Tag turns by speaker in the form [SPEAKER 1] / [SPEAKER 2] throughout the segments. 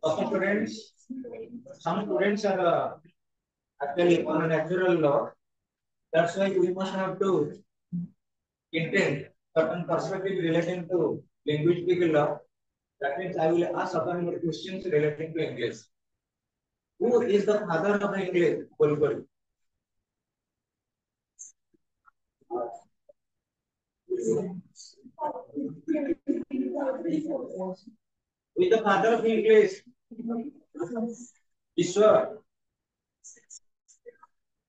[SPEAKER 1] Okay, students. Some students are actually on a natural law. That's why we must have to intend certain perspective relating to linguistic law. That means I will ask certain questions relating to English. Who is the father of English? Bulbul. Who is the father of English? Ishwar.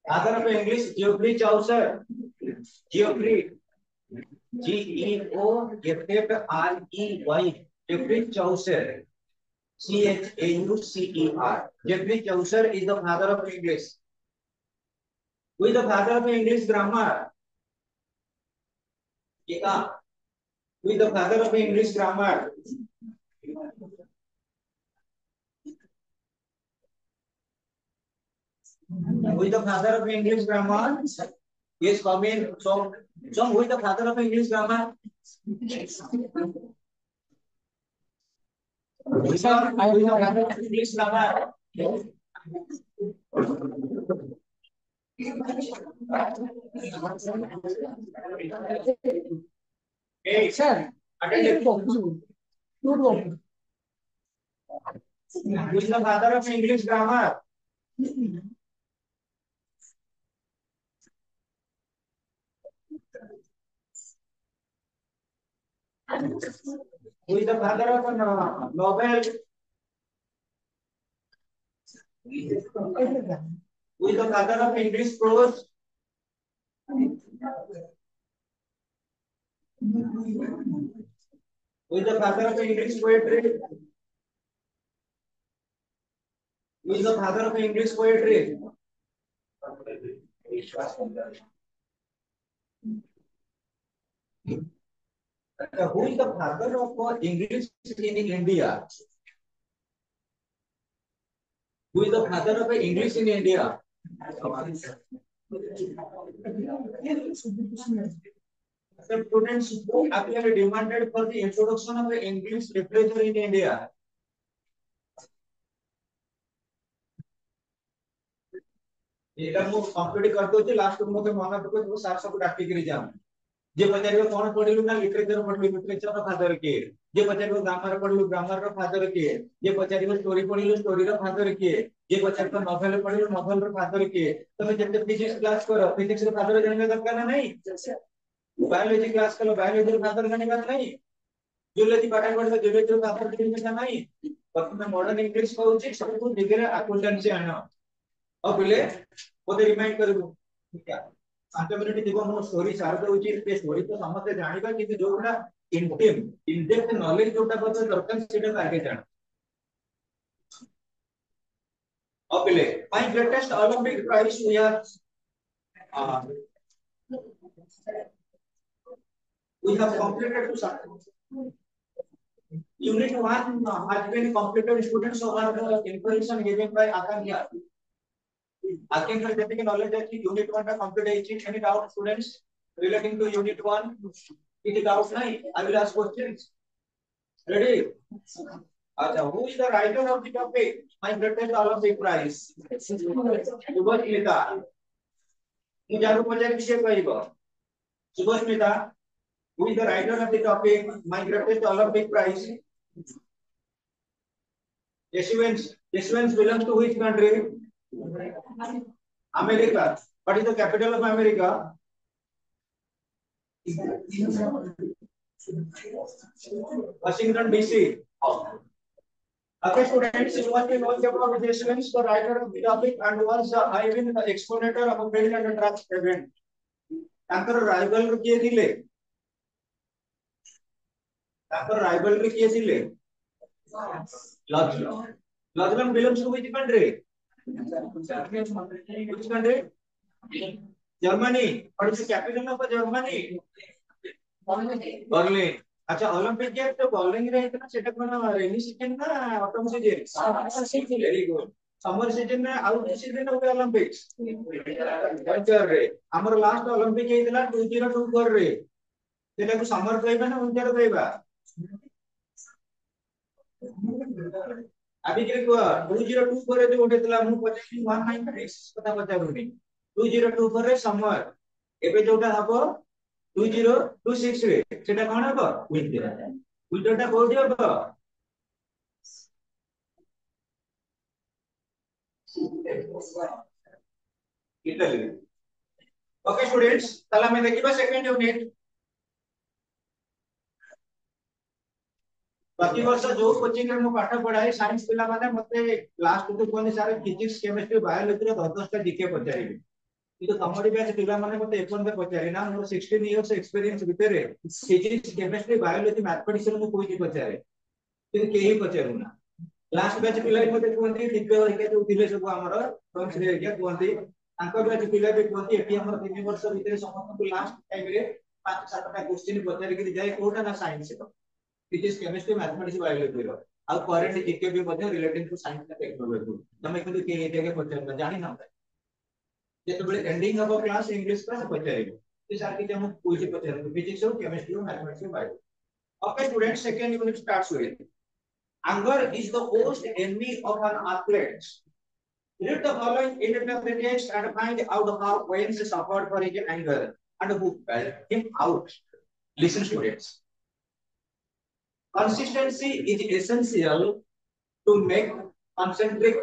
[SPEAKER 1] Father of English, Geoffrey Chaucer. Geoffrey. Geoffrey. Geoffrey Chaucer. Chaucer. Geoffrey Chaucer is the father of English. Who is the father of English grammar? Ika. Who is the father of English grammar? Who is the father of English grammar? Yes, come in. So who is the father of English grammar? Who is the father of English grammar? Hey, sir. Attend. Who is the father of English grammar? Who is the father of a novel? Who is the father of English prose? Who is the father of English poetry? Who is the father of English poetry? Who is the father of English in India? Who is the father of English in India? The students who appear demanded for the introduction of the English literature in India. एटा मु complete कर दोची last में मते मन पको तो सार सब डाकी करी जाम जे पचारियो कोन पढिलु ना लिटरेचर रो फादर के जे पचारियो ग्रामर रो फादर के जे पचारियो स्टोरी पढिलु स्टोरी रो फादर के जे पचारियो नोवेल पढिलु नोवेल रो फादर के तमे जते फिजिक्स क्लास करो फिजिक्स रो फादर जानबे दरकार ना नहीं बायोलॉजी क्लास करो बायोलॉजी रो फादर जानबे नहीं जूलॉजी पाठ पढो जूलॉजी रो फादर जानबे नहीं बट मॉडर्न इंग्लिश कहउची सब को डिग्री अकाउंटेंसी आनो अब पहले ओते रिमाइंड करबो ठीक है 5 मिनिट दिबो मो स्टोरी सार दउची ते स्टोरी तो समझते जानिबा कि जोगुडा इन डेप्थ नॉलेज जोटा बच्चा दरकार सेटा आगे जान okay my greatest Olympic prize we have completed to something unit 1 has been completed students over the information given by Akankya Akankya getting knowledge that unit 1 complete any doubt students relating to unit 1 it doubt nahi I will ask questions ready acha who is the writer of the topic my greatest Olympic prize Subhasmita mu jaru pachari kiye kaibo Subhasmita who is the writer of the topic my greatest Olympic prize Yeshwant belongs to which country America what is the capital of America Washington DC okay students you want to know about Yeshwant the writer of the topic and was I been the exponent of a field and draft event ତାଙ୍କର ରାଇଭାଲ କିଏ ଥିଲେ ତାଙ୍କର ରାଇଭାଲ କିଏ ଥିଲେ Lachlan belongs to which country which country Germany what is the capital of Germany Berlin अच्छा Olympic game तो bowling रे इतना सेटअप बना रेनी सीजन ना autumn season very good summer season में आउट सीजन हो गया ओलंपिक्स विंटर रे हमर लास्ट ओलंपिक हेइतला 2024 रे सेटा को समर कहबा ना विंटर कहबा अभी के 2024 रे जो उठेतला मु पचासी 196 कथा पचारुनी 2024 रे समर एबे जोटा हबो 2026 रे सेटा कोन हबो विंटर टा कोठी हबो इटली ओके स्टूडेंट्स तला में देखिबा सेकंड यूनिट प्रति वर्ष जो कोचिंग रे मु पाठ पढाई साइंस पिला माने मते लास्ट को कोनी सारे फिजिक्स केमिस्ट्री बायोलॉजी रे 10 टा जीके पचारिबे किंतु तमरी बैच पिला माने मते एपन पे पचारि ना मोर 16 इयर्स एक्सपीरियंस भितरे फिजिक्स केमिस्ट्री बायोलॉजी मैथमेटिक्स रे मु कोइ पचारे किंतु केही पचारु ना लास्ट बैच पिला मते कोनती डिपे होके जो दिले सब हमर फ्रॉम श्री एरिया कोनती तांको बैच पिला भी कोनती एटी हमर 3 वर्ष भितरे समस्त को लास्ट टाइम रे 5-7 टा क्वेश्चन पचारि के जाय कोटा ना साइंस रो फिजिक्स केमिस्ट्री मैथमेटिक्स बायोलॉजी रो आ करंट जीके भी मध्ये related to science and technology तमे किंतु के एरिया के पचार जानि ना जेतबेले ending of class English class पचारिबो ए सार के हम कोइ पचारिबो फिजिक्स और केमिस्ट्री और मैथमेटिक्स और bio okay student second unit starts with anger is the worst enemy of an athlete read the following in the text and find out how Wayne suffered for his anger and who helped him out listen students consistency is essential to make concentric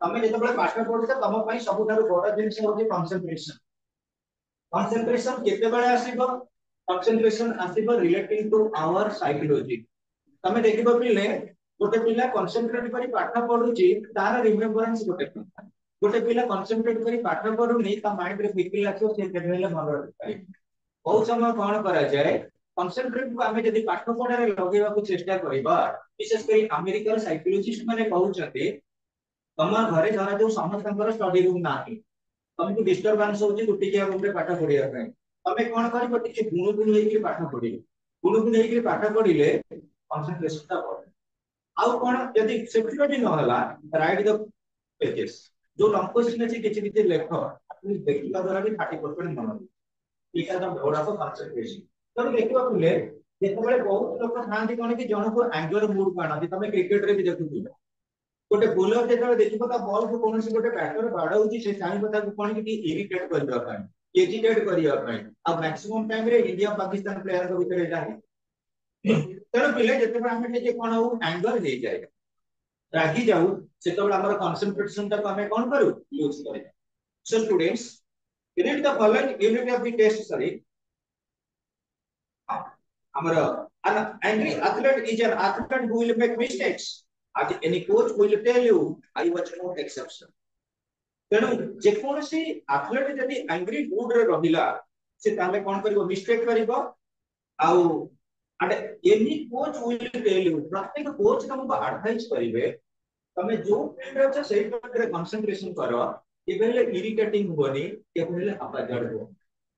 [SPEAKER 1] तमे जेतबेले पाठ पढुछ तम पई सबुठारु बड़ जिनिस होची concentration केतेबेले आसीबो concentration आसीबो रिलेटिंग टू आवर साइकोलॉजी तमे देखिबो पिले गोटे पिला कंसंट्रेट करी पाठ पढुची तार रिमेम्बरेंस गोटे पिला कंसंट्रेट करी पाठ पढुनी ता माइंड रे फिकिल लाखो से केतेबेले मन रखै बहुत समय कोन करा जाय कंसंट्रेट को हमें यदि पाठ पढारे लगेबा को चेष्टा करबा विशेष करी अमेरिकन साइकोलॉजिस्ट माने कहउछते तम घरे धरा जो समस्तंकर स्टडी रूम नाही तुमको डिस्टरबेंस होची गुटी के रूम रे पाठ पढिया पय तमे कोन करबो टिके गुण गुण हेकि पाठ पढिबो गुण गुण हेकि पाठ पढिले कंसंट्रेशन ता बढ़े आउ कोन यदि सिक्योरिटी न होला राइट द पेजेस जो लंग क्वेश्चन अछि किछि किछि लेख आपनि देखिला द्वारा भी 30% मन इका द बड़ा को कंसंट्रेशन तब देखिबा पुले जेतबेले बहुत लोक थांती कोन कि जण को एंगर मूड काना तमे क्रिकेट रे भी देखुथिबो गोटे बोलर जेतबेले देखिबो ता बॉल को कोनसी गोटे बैटर बाडौची से चाहि पता को कोन कि इरिटेट करबा ପାଇଁ एजिटेट करिया ପାଇଁ आ मैक्सिमम टाइम रे इंडिया पाकिस्तान प्लेयर को भीतर जाहि तेरो पिले जेतबेले हम जे कोन हो एंगर दे जाय रागी जाऊ सेतबेले हमर कंसंट्रेशन ता को हम कोन करू यूज करे so students read the following unit of the test sorry हमर an angry athlete is an athlete who will make mistakes as any coach will tell you I was no exception तेणु जे कोनसी athlete जदी angry mood रे रहिला से ताले कोन करिवो mistake करिवो आउ and any coach will tell you प्रत्येक कोच तुमको एडवाइस करिवे तमे जो फील्ड रे छ सेही फील्ड रे कंसंट्रेशन करो केबेले इरिटेटिंग होनी केबेले हापाजार्ड हो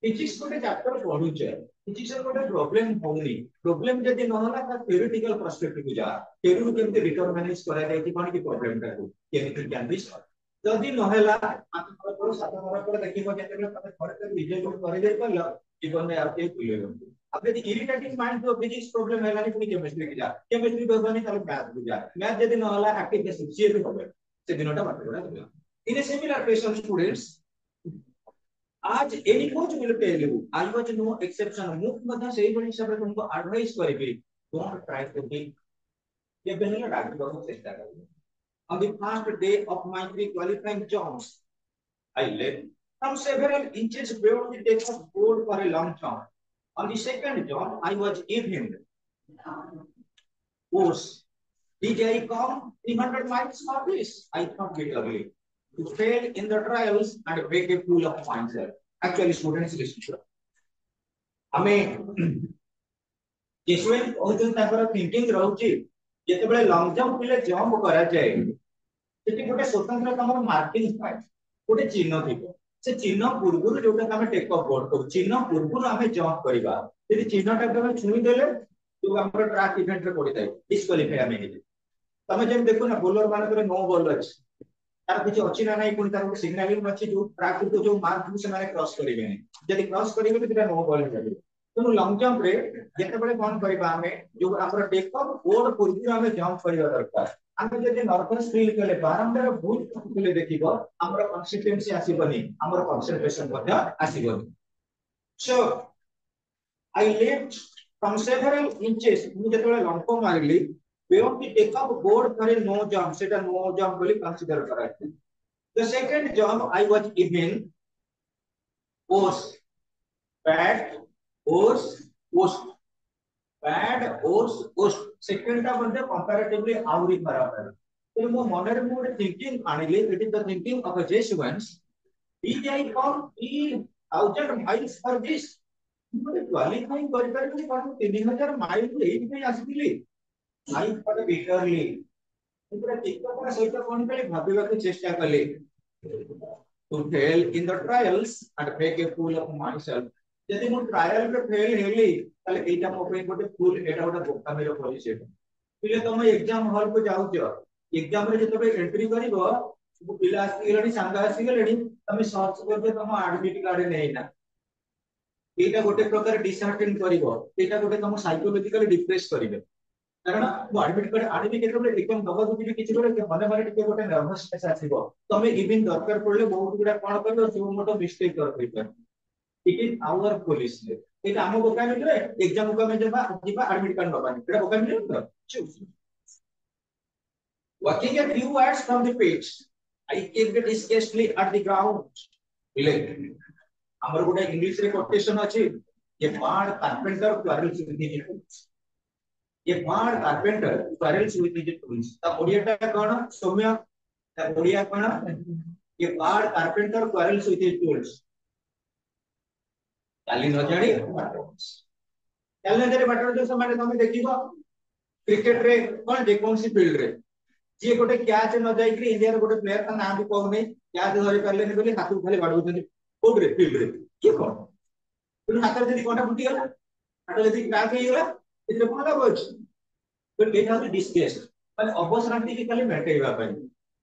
[SPEAKER 1] फिजिक्स कोटे चैप्टर पढु छ फिजिक्स कोटे प्रॉब्लम जदी न होला त थ्योरेटिकल पर्सपेक्टिव जा थ्योरी केमते डिटरमाइज करा जाय कि कोन की प्रॉब्लम ता को केमते कैन बी सॉल्व जदी न होला आप पर सात नंबर पर देखिबो जेते तमे थोड़े रिजल्ट करे जाय परला जीवन में आपके खुले अब यदि इरिटेटिंग माइंड तो फिजिक्स प्रॉब्लम है नहीं केमिस्ट्री की जा केमिस्ट्री तो नहीं ताले मैथ की जा मैथ यदि न होला एप्लीकेशन सी भी होबे से दिनटा बात करा दिला in a similar question students आज any coach will tell you I was no exception मु मधा सही बड़ी हिसाब रे तुमको एडवाइस करबी डोंट ट्राई टू बी ये पहले डाक बहुत चेष्टा करिए on the first day of my pre-qualifying jumps I led from several inches beyond the depth of board for a long jump. On the second jump, I was even worse. Did I come 300 miles for this? I thought bitterly. To fail in the trials and make a fool of myself. Actually, students listen. हमें जिसमें बहुत ताकर thinking रहउची जेतेबेले long jump पिले jump करा जाए सेठी गोटे स्वतंत्र तमर marking पाए गोटे चिन्ह थिबो से चिन्ह पूर्वरु जोटा हम टेक अप बोर्ड करू चिन्ह पूर्वरु हम जंप करबा यदि चिन्हटा हम छुई देले तो हमर ट्रैक इवेंट रे पड़ी जाय डिस्क्वालिफाई हम हे तमे जेम देखो ना बॉलर मानकर नो बॉल अछि तार किछ अछि ना नै कोन तार सिग्नलिंग अछि जो ट्रैक को जो मार्क से माने क्रॉस करिवे नै यदि क्रॉस करिवे तो नो बॉल जाबे तो लॉन्ग जंप रे जेतेबेले कोन करबा हमें जो हमर टेक अप बोर्ड पूर्वरु हम जंप करबा दरकार हम जदि नर्वस फील कले बारंबार भूल कले देखिबो हमर कंसिस्टेंसी आसीबनी हमर कंसंट्रेशन बडा आसीबनी so I left from several inches मु जेतबेले लंप मारली beyond the take up board for a no jump सेटा नो जंप बोली कंसीडर कराइते the second jump I was even as bad as as bad as ओस सेकंड टा बंदे कंपैरेटिवली आउरी खराब है तो मो मनरे मो थिंकिंग आनिले it is the thinking of a जेसुएंस did I come 3000 miles for this मुझे क्वालीफाई कर कर पास 3000 माइल तो एई पे आसीली आई फॉर बिटरली पूरा टिकट सहित कोन पे भाबिबा के चेष्टा कले to fail in the trials and make a fool of myself यदि मु ट्रायल पे फेल हेली ताले एटा मो पे गोटे फूल एटा गोटे बोकामी रो परिचय पिले तुम एग्जाम हॉल को जाउ छ एग्जाम रे जतबे एंट्री करिवो सब पिला आसी गेलनी सांगा आसी गेलनी तमे सर्च करबे तुम एडमिट कार्ड नै ना एटा गोटे प्रकार डिसहार्टेन करिवो एटा गोटे तुम साइकोलॉजिकली डिप्रेस करिवे कारण मु एडमिट कार्ड आनिबी केतबे एकदम दबा दुबी किछि बेले मने मने टिके गोटे नर्वसनेस आसीबो तमे इवन दरकार पड़ले बहुत गुडा कोन करबो जो मोटो मिस्टेक कर देबे इट इज आवर पुलिस एटा हम बोकामी रे एग्जाम को में जबा दिबा एडमिट कार्ड नबानी एटा बोकामी रे तो choose walking a few yards from the pitch I kicked disgustedly at the ground बिले हमर गोटे इंग्लिश रे कोटेशन अछि ये बाड carpenter quarrels with his tools ये बाड carpenter quarrels with his tools ता ओडियाटा कोन सौम्य ता ओडिया कोन ये बाड carpenter quarrels with his tools चाली न जानी चाली न जानी बाटर जो समय तमे देखिबो क्रिकेट रे कोन जे कोन सी फील्ड रे जे गोटे कैच न जाई कि इंडिया रे गोटे प्लेयर का नाम भी कहू नै कैच धरि करले नै बोली हाथ खाली बाडौछन कोड रे फील्ड रे के कोन तो हाथ रे जदी कोटा फुटी गेला हाथ जदी क्रैक हे गेला इतने कोन लागछ तो it has to discuss माने अवसरांति के खाली मेंटेइबा पई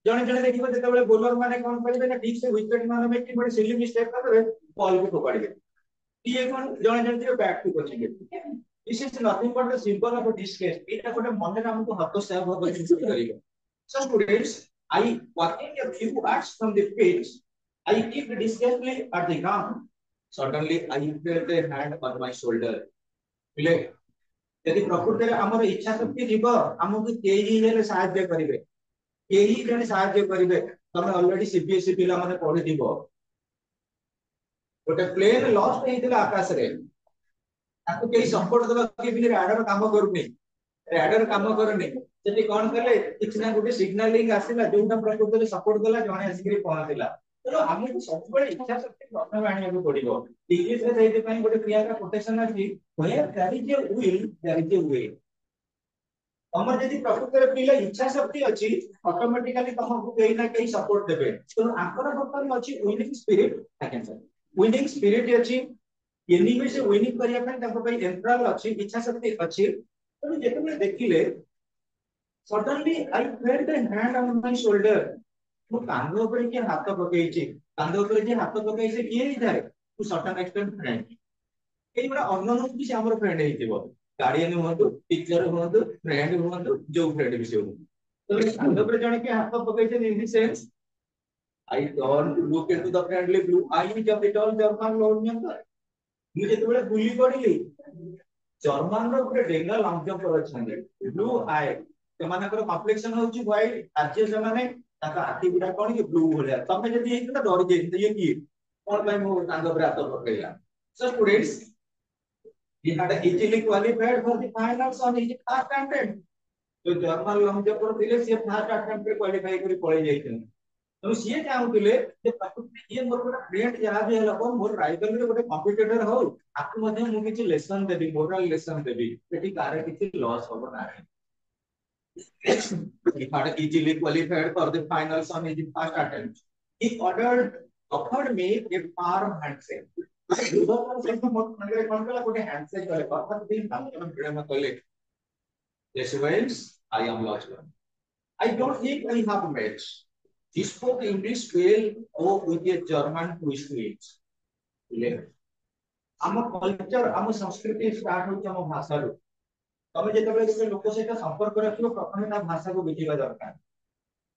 [SPEAKER 1] जने जने देखिबो जेतेबेले बॉलर माने कोन करिवे ना ठीक से विकेट माने में कि बड़े सिली मिस्टेक करबे बॉल को फोपाड़िबे ये कोन जने जने back to coaching this is nothing but the symbol of discuss एटा कोटे मन हमको हतोत्साह भाव चिंतित करिवे so students I walking a few yards from the pitch I kicked disgustedly at the ground suddenly I felt a hand on my shoulder बिले यदि प्रकृति रे हमर इच्छा शक्ति जीव हमको केही हेले सहायता करिवे केही जने सहायता करिवे तमे ऑलरेडी सीबीएसई पिला माने पढि दिबो गोटे प्लेन लॉस्ट हेतिला आकाश रे ताको केही सपोर्ट देबा के बिले राडार काम करूनी राडार काम करनी जति कोन कले किछ ना गोटे सिग्नलिंग आसीला जोटा प्रकृति रे सपोर्ट देला जने आसी के पहुंचला ତେଣୁ ଆମକୁ ସବୁବେଳେ ଇଚ୍ଛା ଶକ୍ତି ପ୍ରଥମେ ଆଣିବାକୁ ପଡିବ। ଇଂଲିଶରେ ସେଇଥିପାଇଁ ଗୋଟେ କ୍ରିୟାର କୋଟେସନ ଅଛି, where there is a will there is a way। ତମର ଯଦି ପ୍ରକୃତରେ ପିଲା ଇଚ୍ଛା ଶକ୍ତି ଅଛି ଅଟୋମେଟିକାଲି ତମକୁ କେହି ନା କେହି ସପୋର୍ଟ ଦେବେ। ତେଣୁ ଆଙ୍କର ବର୍ତ୍ତମାନ ଅଛି ୱିନିଂ ସ୍ପିରିଟ। ଆଜ୍ଞା ସାର୍, ୱିନିଂ ସ୍ପିରିଟ ଅଛି, ଏନିୱେ ସେ ୱିନିଂ କରିବା ପାଇଁ ତାଙ୍କ ପାଇଁ ଏଣ୍ଟ୍ରାଲ ଅଛି, ଇଚ୍ଛା ଶକ୍ତି ଅଛି। ତେଣୁ ଯେତେବେଳେ ଦେଖିଲେ suddenly I felt a hand on my shoulder, ମୁଁ କାନ୍ଧ ଉପରେ କିଏ ହାତ ପକେଇଛି, କାନ୍ଧ ଉପରେ ଯିଏ ହାତ ପକେଇছে କିଏ ହେଇଥାଏ, ଟୁ ସର୍ଟନ ଏକ୍ସଟେଣ୍ଟ ଫ୍ରେଣ୍ଡ। ଏଇ ଗୋଟେ ଅନନୋନ ବି ସେ ଆମର ଫ୍ରେଣ୍ଡ ହେଇଥିବ, ଗାର୍ଡିଆନ ହୁଅନ୍ତୁ, ଟିଚର ହୁଅନ୍ତୁ, ଫ୍ରେଣ୍ଡ ହୁଅନ୍ତୁ, ଯୋଉ ଫ୍ରେଣ୍ଡ ବି ସେ ହୁଅନ୍ତୁ। ତ କାନ୍ଧ ଉପରେ ଜଣେ କିଏ ହାତ ପକେଇছে ଇନ ଦି sense I turned to look into the friendly blue eyes of the tall German lord member। ମୁଁ ଯେତେବେଳେ ବୁଲି ପଡିଲି, ଜର୍ମାନ ର ଗୋଟେ ଡେଙ୍ଗା ଲମ୍ବ ଅଛନ୍ତି, ବ୍ଲୁ ଆଇ, ସେମାନଙ୍କର କମ୍ପ୍ଲେକ୍ସନ ହଉଛି ହ୍ୱାଇଟ, ଆର୍ଯ୍ୟ ସେମାନେ, ତାଙ୍କ ଆଖି ଗୁଡା କଣ କି ବ୍ଲୁ ଭଳିଆ। ତମେ ଯଦି ହେଇଥିଲା ଡରି ଯାଇଥିଲ, ଇଏ କିଏ, କଣ ପାଇଁ ମୋ କାନ୍ଧ ଉପରେ ହାତ ପକେଇଲା। So students, he had easily qualified for the finals on his first attempt। जो जर्मन लंब जंपर ଥିଲେ ସେ ଫାର୍ଷ୍ଟ ଆଟେମ୍ପ୍ଟ ରେ କ୍ୱାଲିଫାଇ କରି ପଳେଇ ଯାଇଛନ୍ତି। ତେଣୁ ସିଏ ଚାହୁଁଥିଲେ ଯେ ପ୍ରକୃତରେ ଇଏ ମୋର ଗୋଟେ ଫ୍ରେଣ୍ଡ ଯାହା ବି ହେଲା ମୋର ରାଇଭାଲରେ ଗୋଟେ କମ୍ପିଟିଟର ହଉ, ଆକୁ ମଧ୍ୟ ମୁଁ କିଛି ଲେସନ ଦେବି, ମୋରାଲ ଲେସନ ଦେବି, ଏଠି କାହାର କିଛି ଲସ୍ ହବ ନାହିଁ। He had easily qualified for the finals on his first attempt। He offered me a firm handshake। କଣ କଲା, ଗୋଟେ ହ୍ୟାଣ୍ଡଶେକ୍ କଲେ, ଅର୍ଥାৎ ଦୁଇ ହାତ ଭିଡ଼ନ କଲେ। Yes, friends, I am lost one। I don't think we have met। He spoke English well or with a German twist to it। ଆମ culture, ଆମ ସଂସ୍କୃତି ଷ୍ଟାର୍ଟ ହଉଛି ଆମ ଭାଷାରୁ। ତମେ ଯେତେବେଳେ ଗୋଟେ ଲୋକ ସହିତ ସମ୍ପର୍କ ରଖିବ, ପ୍ରଥମେ ତା ଭାଷାକୁ ବୁଝିବା ଦରକାର।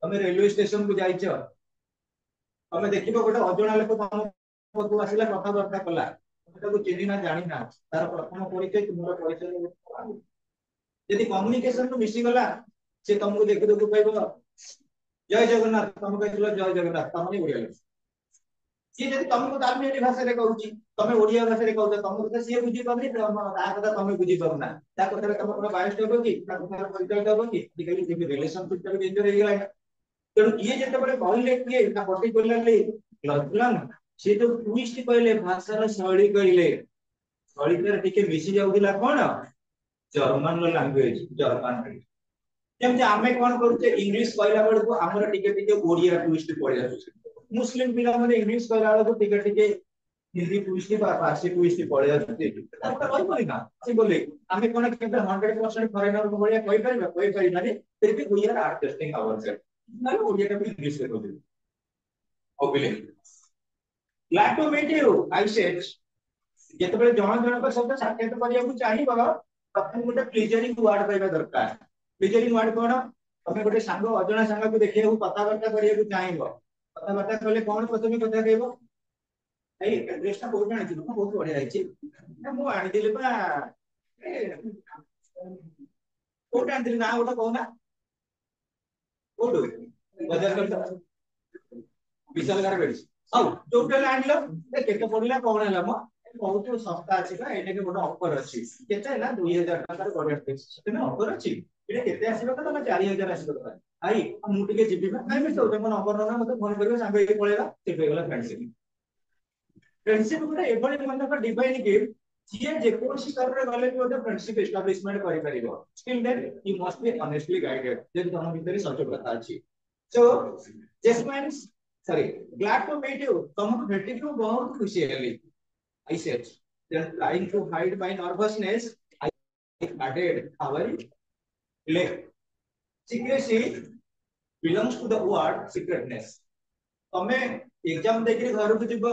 [SPEAKER 1] ତମେ ରେଲୱେ ଷ୍ଟେସନ କୁ ଯାଇଛ, ତମେ ଦେଖିବ ଗୋଟେ ଅଜଣା ଲୋକ ତମ ପାଖକୁ ଆସିଲା, କଥାବାର୍ତ୍ତା କଲା, ତମେ ତାକୁ ଚିହ୍ନି ନା ଜାଣି ନା, ତାର ପ୍ରଥମ ପରିଚୟ ତୁମର ପରିଚୟ। ଯଦି କମ୍ୟୁନିକେସନ ରୁ ମିଶିଗଲା, ସେ ତମକୁ ଦେଖୁ ଦେଖୁ କହିବ ଜୟ ଜଗନ୍ନାଥ, ତମେ କହିଥିଲ ଜୟ ଜଗନ୍ନାଥ, ତମେ ଓଡିଆ ଲୋକ। ସିଏ ଯଦି ତମକୁ ତାମିଲି ଭାଷାରେ କହୁଛି, ତମେ ଓଡିଆ ଭାଷାରେ କହୁଛ, ତମ କଥା ସିଏ ବୁଝିପାରୁନି, ତା କଥା ତମେ ବୁଝିପାରୁନା, ତା କଥାରେ ତମର ବାୟସ ହବ କି, ତା କଥାରେ ପରିଚୟ ହବ କି, ଆଜିକାଲି ରିଲେସନସିପ ଟା ବି ଡେଞ୍ଜର ହେଇଗଲାଣି। ତେଣୁ ଇଏ ଯେତେବେଳେ କହିଲେ କିଏ ନା ପର୍ଟିକୁଲାରଲି ଲର୍ଡ, ସିଏ ଯୋଉ ଟୁଇଷ୍ଟ କହିଲେ, ଭାଷାର ଶୈଳୀ କହିଲେ, ଶୈଳୀରେ ଟିକେ ମିଶି ଯାଉଥିଲା କଣ, ଜର୍ମାନ ଲାଙ୍ଗୁଏଜ, ଜର୍ମାନ। ଯେମିତି ଆମେ କଣ କରୁଛେ, ଇଂଲିଶ କହିଲା ବେଳକୁ ଆମର ଟିକେ ଟିକେ ଓଡିଆ ଟୁଇଷ୍ଟ ପଳେଇ ଆସୁଛି। ମୁସଲିମ ପିଲାମାନେ ଇଂଲିଶ କହିଲା ବେଳକୁ ଟିକେ ଟିକେ ହିନ୍ଦୀ ଟୁଇଷ୍ଟ ବା ପାର୍ସି ଟୁଇଷ୍ଟ ପଳେଇ ଆସୁଛି। ତାକୁ କହିପାରିବି ନା ସେ ବୋଲି ଆମେ କଣ କେବେ 100% ଫରେନର ଭଳିଆ କହିପାରିବା, କହିପାରିବାନି। ଫିର ବି वी आर एडजस्टिंग आवरसेल्फ। ମାନେ ଓଡିଆଟା ବି ଇଂଲିଶରେ କହିବି। ଓବିଲେ glad to meet you I said. ଯେତେବେଳେ ଜଣ ଜଣଙ୍କ ସହିତ ସାକ୍ଷାତ କରିବାକୁ ଚାହିଁବ, ପ୍ରଥମେ ଗୋଟେ ପ୍ଲିଜରିଂ ୱାର୍ଡ କହିବା ଦରକାର। ପ୍ଲିଜରିଂ ୱାର୍ଡ କଣ, ତମେ ଗୋଟେ ସାଙ୍ଗ ଅଜଣା ସାଙ୍ଗକୁ ଦେଖିବାକୁ କଥାବାର୍ତ୍ତା କରିବାକୁ ଚାହିଁବ, କଥାବାର୍ତ୍ତା କଲେ କଣ ପ୍ରଥମେ କଥା କହିବ, ଏଇ ଡ୍ରେସଟା କୋଉଠୁ ଆଣିଥିଲୁ, ବହୁତ ବଢିଆ ହେଇଛି, ମୁଁ ଆଣିଥିଲି ବା, କୋଉଠୁ ଆଣିଥିଲି ନା ଗୋଟେ କହୁନା, କୋଉଠୁ ବଜାର ବିଶାଲ ଗାର୍ମେଣ୍ଟସ, ହଉ ଯୋଉଠୁ ହେଲେ ଆଣିଲ, କେତେ ପଡିଲା କଣ ହେଲା, ମ ବହୁତ ଶସ୍ତା ଅଛି ବା, ଏଇଟା ଗୋଟେ ଅଫର ଅଛି, କେତେ ହେଲା 2000 ଟଙ୍କାର ବଢିଆ ସେଦିନ ଅଫର ଅଛି, ଏଇଟା କେତେ ଆସିବ ତ, ତମେ 4000 ଆସିବ ତ ଭାଇ, ମୁଁ ଟିକେ ଯିବି ବା, ନାଇଁ ମିଶ ତମ ନମ୍ବର ନନା, ମତେ ଫୋନ କରିବ, ସାଙ୍ଗ ହେଇକି ପଳେଇବା, ସେଠି ହେଇଗଲା ଫ୍ରେଣ୍ଡସିପ। ଫ୍ରେଣ୍ଡସିପ ଗୋଟେ ଏଭଳି ମାନଙ୍କର ଡିଭାଇନ ଗିଫ୍ଟ, ଯିଏ ଯେକୌଣସି ସ୍ତରରେ ଗଲେ ବି ଗୋଟେ ଫ୍ରେଣ୍ଡସିପ ଏଷ୍ଟାବ୍ଲିଶମେଣ୍ଟ କରିପାରିବ। Still then you must be honestly guided, ଯଦି ତମ ଭିତରେ ସଚୋଟତା ଅଛି। ସୋ ଜେସମାଇନ୍ସ sorry, glad to meet you। ତମକୁ ଭେଟିକି ମୁଁ ବହୁତ ଖୁସି ହେଲି। I said, then trying to hide my nervousness, I added, how are you? Secrecy belongs to the word secretness। ତମେ ଏକ୍ସାମ ଦେଇକି ଘରକୁ ଯିବ,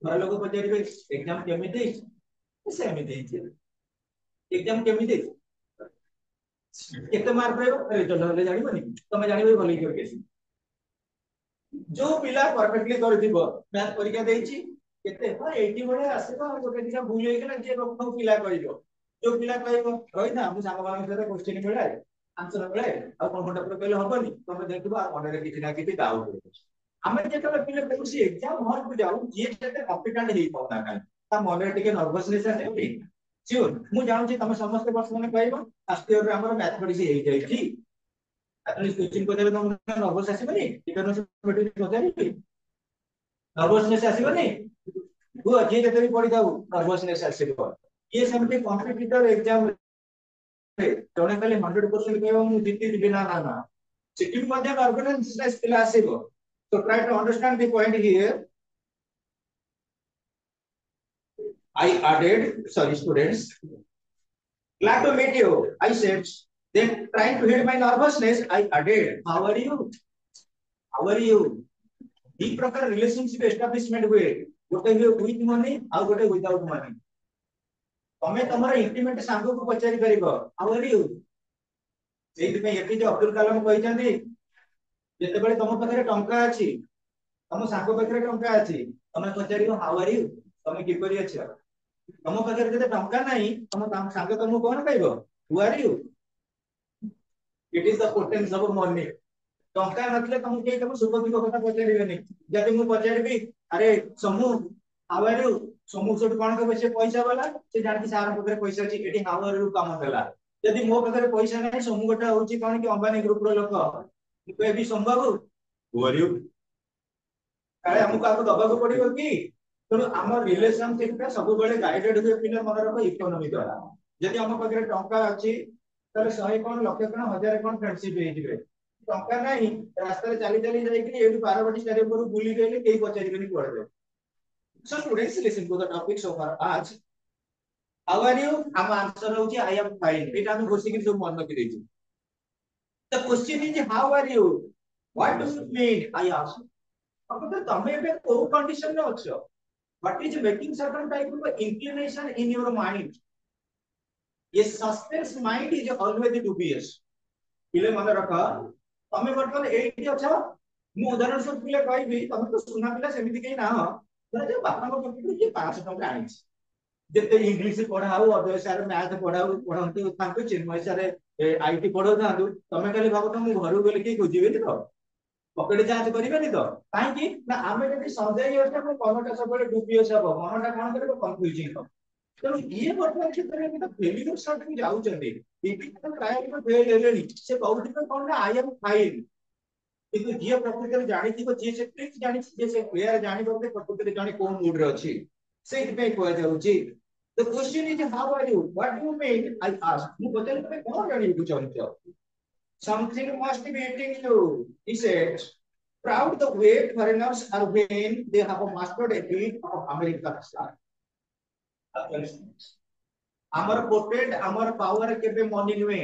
[SPEAKER 1] ଘର ଲୋକ ପଚାରିବେ ଏକ୍ସାମ କେମିତି ହେଇଛି, ସେମିତି ହେଇଛି। ଏକ୍ସାମ କେମିତି ହେଇଛି, କେତେ ମାର୍କ ରହିବ, ରେଜଲ୍ଟ ହେଲେ ଜାଣିବନି, ତମେ ଜାଣିବ ଭଲ ହେଇଛି। ଯୋଉ ପିଲା ପରଫେକ୍ଟଲି କରିଥିବ, ମ୍ୟାଥ ପରୀକ୍ଷା ଦେଇଛି, କେତେ 80 ଭଳିଆ ଆସିବ, ଗୋଟେ ଦିନ ଭୁଲ ହେଇଗଲା, ଯିଏ ପ୍ରଥମ ପିଲା କହିବ, ଯୋଉ ପିଲା କହିବ ରହିଥା ମୁଁ ସାଙ୍ଗମାନଙ୍କ ସହିତ କୋଶ୍ଚିନ୍ ମିଳାଏ, ଆନ୍ସର ମିଳାଏ, ଆଉ କଣ ଘଣ୍ଟା ପରେ କହିଲେ ହବନି, ତମେ ଦେଖିବ ଆଉ ମନରେ କିଛି ନା କିଛି ଡାଉଟ ରହୁଛି। ଆମେ ଯେତେବେଳେ ପିଲା କୌଣସି ଏକ୍ସାମ ହଲକୁ ଯାଉ, ଯିଏ ଯେତେ କମ୍ପିଟେଣ୍ଟ ହେଇପାରୁନା କାହିଁ, ତା ମନରେ ଟିକେ ନର୍ଭସନେସ ଆସିବନି। ସିଓର ମୁଁ ଜାଣୁଛି ତମେ ସମସ୍ତେ ବର୍ତ୍ତମାନ କହିବ ଫାର୍ଷ୍ଟ ଇୟରରେ ଆମର ମ୍ୟାଥମେଟିକ୍ସ ହେଇଯାଇଛି, କୋଶ୍ଚିନ୍ ପଚାରିଲେ ତମକୁ ନର୍ଭସ ଆସିବନି, ପଚାରିବି नर्वसनेस आसीबनी तू अजी जते भी पढ़ी जाऊ नर्वसनेस आसीबो ये सेमती कॉम्पिटिटर एग्जाम रे जणे खाली 100% कहबो मु जीति दिबि ना ना ना सिटी मध्ये नर्वसनेस पिला आसीबो so try to understand the point here I added sorry students glad to meet you I said then trying to hide my nervousness I added how are you ଦି ପ୍ରକାର ରିଲେସନशिପ ଏଷ୍ଟାବ୍ଲିଶମେଣ୍ଟ ହୁଏ ଗୋଟେ ହୁଏ with money ଆଉ ଗୋଟେ without money ତମେ ତମର ଇଣ୍ଟିମେଟ ସାଙ୍ଗକୁ ପଚାରି ପାରିବ ହାଉ ଆର୍ ୟୁ ସେଇଥିପାଇଁ ଏପିଜେ ଅବ୍ଦୁଲ କଲାମ କହିଛନ୍ତି ଯେତେବେଳେ ତମ ପାଖରେ ଟଙ୍କା ଅଛି ତମ ସାଙ୍ଗ ପାଖରେ ଟଙ୍କା ଅଛି ତମେ ପଚାରିବ ହାଉ ଆର୍ ୟୁ ତମେ କିପରି ଅଛ ତମ ପାଖରେ ଯଦି ଟଙ୍କା ନାହିଁ ତମ ସାଙ୍ଗ ତମକୁ କଣ କହିବ who are you it is the potence of money ଟଙ୍କା ନଥିଲେ ତମକୁ କେହି ତମ ସୁଖ ଦୁଃଖ କଥା ପଚାରିବେନି ଯଦି ମୁଁ ପଚାରିବି ଆରେ ସମୁ ହାଉ ଆର୍ ୟୁ ସମୁ ସେଠୁ କଣ କହିବ ସେ ପଇସା ବାଲା ସେ ଜାଣିଛି ସାର ପାଖରେ ପଇସା ଅଛି ଏଠି ହାଉ ଆର୍ ୟୁ କାମ ଦେଲା ଯଦି ମୋ ପାଖରେ ପଇସା ନାହିଁ ସମୁ ଗୋଟେ ହଉଛି କଣ କି ଅମ୍ବାନୀ ଗ୍ରୁପ ର ଲୋକ ମୁଁ କହିବି ସମୁ ବାବୁ ହୁ ଆର୍ ୟୁ କାଳେ ଆମକୁ ଆକୁ ଦବାକୁ ପଡିବ କି ତେଣୁ ଆମ ରିଲେସନସିପ ଟା ସବୁବେଳେ ଗାଇଡେଡ ହୁଏ ପିଲା ମନେ ରଖ ଇକୋନୋମି ଦ୍ୱାରା ଯଦି ଆମ ପାଖରେ ଟଙ୍କା ଅଛି ତାହେଲେ 100 କଣ ଲକ୍ଷ କଣ ହଜାର କଣ ଫ୍ରେଣ୍ଡସିପ ହେଇଯିବେ ଟଙ୍କା ନାହିଁ ରାସ୍ତାରେ ଚାଲି ଚାଲି ଯାଇକି ଏଇଠୁ ବାରବାଟୀ ଷ୍ଟାଡିୟମ ବୁଲି ଗଲେ କେହି ପଚାରିବେନି କୁଆଡେ ଯାଉ so students listen to the topic so far आज how are you ଆମ आंसर होची I am fine ଏଟା ଆମେ ଘୋଷିକି ସବୁ ମନ ରଖି ଦେଇଛୁ the question is how are you what do you mean I ask अब ତମେ ଏବେ କୋଉ କଣ୍ଡିସନ ରେ ଅଛ what is making certain type of inclination in your mind ये suspense mind is always dubious ପିଲେ ମନେ ରଖ ତମେ ବର୍ତ୍ତମାନ ଏଇଠି ଅଛ ମୁଁ ଉଦାହରଣ ସ୍ୱରୂପ ପିଲେ କହିବି ତମେ ତ ସୁନା ପିଲା ସେମିତି କେହି ନାହ ଧର ବାପାଙ୍କ ପକେଟରୁ କିଏ 500 ଟଙ୍କା ଆଣିଛି ଯେତେ ଇଂଲିଶ ପଢାଉ ଅଜୟ ସାର୍ ମ୍ୟାଥ ପଢନ୍ତି ତାଙ୍କୁ ଚିନ୍ମୟ ସାର୍ ଆଇଟି ପଢଉଥାନ୍ତୁ ତମେ ଖାଲି ଭାବୁଛ ମୁଁ ଘରକୁ ଗଲେ କେହି ଖୋଜିବେନି ତ ପକେଟ ଯାଞ୍ଚ କରିବେନି ତ କାହିଁକି ନା ଆମେ ଯଦି ସନ୍ଦେହ ଅଛି ଆମ ମନଟା ସବୁବେଳେ ଡୁବିୟସ୍ ହବ ମନଟା କଣ କରିବ କନଫ୍ୟୁଜିଂ ହବ ତେଣୁ ଇଏ ବର୍ତ୍ତମାନ କ୍ଷେତ୍ରରେ ଫେଲିୟର ସଡ଼କୁ ଯାଉଛନ୍ତି ବିଭିନ୍ନ ପ୍ରାୟ ଫେଲ ହେଲେଣି ସେ କହୁଥିବେ କଣ ନା ଆଇ ଏମ୍ ଫାଇନ୍ କିନ୍ତୁ ଯିଏ ପ୍ରକୃତରେ ଜାଣିଥିବ ଯିଏ ସେ ଟ୍ରିକ୍ ଜାଣିଛି ଯିଏ ସେ ପ୍ଲେୟାର ଜାଣିବ ଯେ ପ୍ରକୃତରେ ଜଣେ କୋଉ ମୁଡରେ ଅଛି ସେଇଥିପାଇଁ କୁହାଯାଉଛି the question is how are you what do you mean I ask ମୁଁ ପଚାରିଲି ତମେ କଣ ଜାଣିବାକୁ ଚାହୁଁଛ something must be eating you he said proud the way foreigners are when they have mastered a bit of American style ଆମର ପୋଟେଣ୍ଟ ଆମର power କେବେ money ନୁହେଁ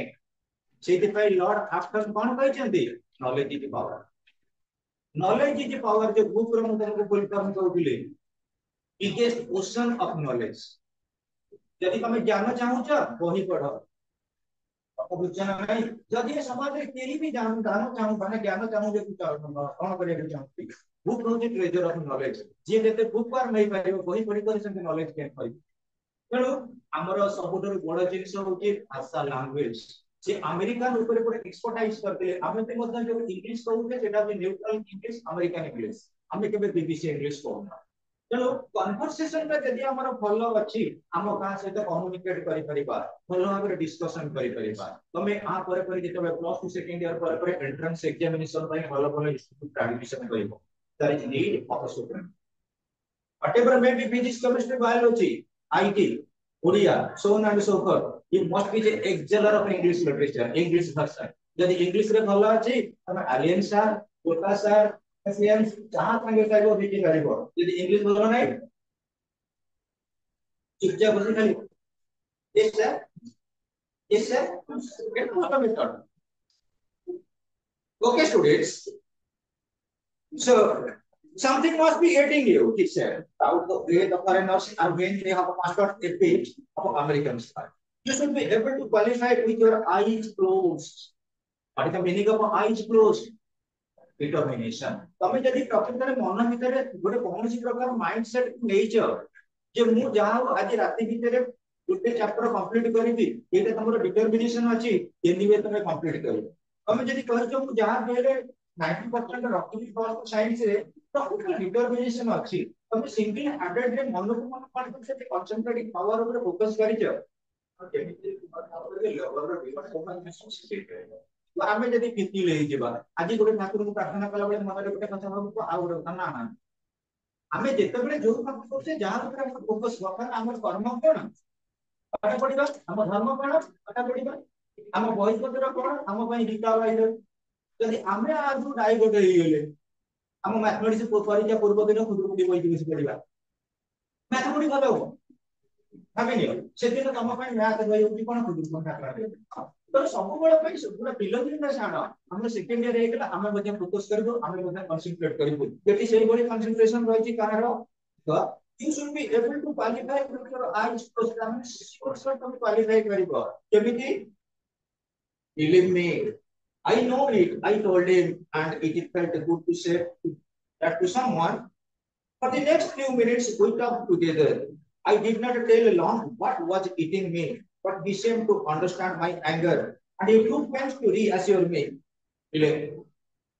[SPEAKER 1] ସେଇଥିପାଇଁ ଲର୍ଡ ଆଫଟନ କଣ କହିଛନ୍ତି knowledge is power knowledge is power ଯେ ବୁକ୍ ର ମୁଁ ତମକୁ ଫୁଲଫର୍ମ କହୁଥିଲି ବିଗେଷ୍ଟ ଓशन ଅଫ ନଲେଜ ଯଦି ତମେ ଜ୍ଞାନ ଚାହୁଁଛ ବହି ପଢ ବୁଝଛ ନା ନାହିଁ ଯଦି ଏ ସମାଜରେ କେହି ବି ଦାନ ଚାହୁଁ ମାନେ ଜ୍ଞାନ ଚାହୁଁ କଣ କରିବାକୁ ଚାହୁଁଛି ବୁକ୍ ହଉଛି ଟ୍ରେଜର ଅଫ ନଲେଜ ଯିଏ ଯେତେ ବୁକ୍ ୱାର୍ମ ହେଇପାରିବ ବହି ପଢି କରି ସେମିତି ନଲେଜ ଗେନ୍ କରିବ ତେଣୁ ଆମର ସବୁଠାରୁ ବଡ ଜିନିଷ ହଉଛି ଭାଷା ଲାଙ୍ଗୁଏଜ ସେ ଆମେରିକାନ ଉପରେ ଗୋଟେ ଏକ୍ସପର୍ଟାଇଜ କରିଥିଲେ ଆମେ ତ ମଧ୍ୟ ଯୋଉ ଇଂଲିଶ କହୁଛେ ସେଟା ହଉଛି ନ୍ୟୁଟ୍ରାଲ ଇଂଲିଶ ଆମେରିକାନ ଇଂଲିଶ ଆମେ କେବେ ବିବିସି ଇଂଲିଶ କହୁନା ତେଣୁ କନଭରସେସନ ଟା ଯଦି ଆମର ଭଲ ଅଛି ଆମ କାହା ସହିତ କମ୍ୟୁନିକେଟ କରିପାରିବା ଭଲ ଭାବରେ ଡିସ୍କସନ କରିପାରିବା ତମେ ଆ ପରେ ପରେ ଯେତେବେଳେ ପ୍ଲସ୍ ଟୁ ସେକେଣ୍ଡ ଇୟର ପରେ ପରେ ଏଣ୍ଟ୍ରାନ୍ସ ଏକ୍ସାମିନେସନ ପାଇଁ ଭଲ ଭଲ ଇନଷ୍ଟିଚ୍ୟୁଟ ଆଡମିସନ କରିବ that is need of a student whatever may be physics chemistry biology IT Odia so on and so forth you must be the exceller of English literature English भाषा यदि English रे भलो अछि तमे alien sir कोटा sir Asian जहां संगे साइबो बिकी करिवो यदि इंग्लिश भलो नै चुपचाप बसी खाली yes sir get what method okay students so something must be eating you, he said. Out the way the foreigners are when they have mastered a bit of American style. You should be able to qualify with your eyes closed. What is the meaning of eyes closed? Determination. तमें यदि प्रकृति में मन भीतर गोटे कौन सी प्रकार mindset nature जे मु जाऊ आज राति भीतर गोटे चैप्टर कंप्लीट करिवि एटा तमरो डिटरमिनेशन अछि एनीवे तमे कंप्लीट करिवो तमे यदि कहजो मु जहां बेले 90% रखिबि प्लस साइंस रे तो उठा डिटरमिनेशन अछि तमे सिंगल हैंडेड रे मन को मन पार्ट से कंसंट्रेटिंग पावर ऊपर फोकस करिजो आमे जदि फिति ले जिबा आज गोटे ठाकुर को प्रार्थना कला बेले मन रे गोटे कथा भाबु आ गोटे ना ना आमे जेते बेले जो काम करछे जहां ऊपर हम फोकस करबा हमर कर्म कोन पाठ पढ़िबा हम धर्म कोन पाठ पढ़िबा हम बहिपत्र कोन हम पई गीता बाइबल जदि आमे आज डाइवर्ट हो गेले हम मैथमेटिक्स परीक्षा पूर्व दिन खुद बहि दिवस पढ़िबा मैथमेटिक्स भलो हो भाबिनियो से दिन तम पई मैथ बहि होती कोन खुद कोन ठाकरा तो सब बेले पई पूरा फिलोसफी ना छाड़ हम सेकंड ईयर हे गेला हम मध्ये फोकस करबो हम मध्ये कंसंट्रेट करबो जेति सेही बडी कंसंट्रेशन रहिछि काହାର तो you should be able to qualify with your eyes closed I mean sure तुम qualify करिबो केमिति believe me I know it I told him and it felt good to say that to someone for the next few minutes we talked together I did not tell long what was eating me but he seemed to understand my anger and he took pains to reassure me bile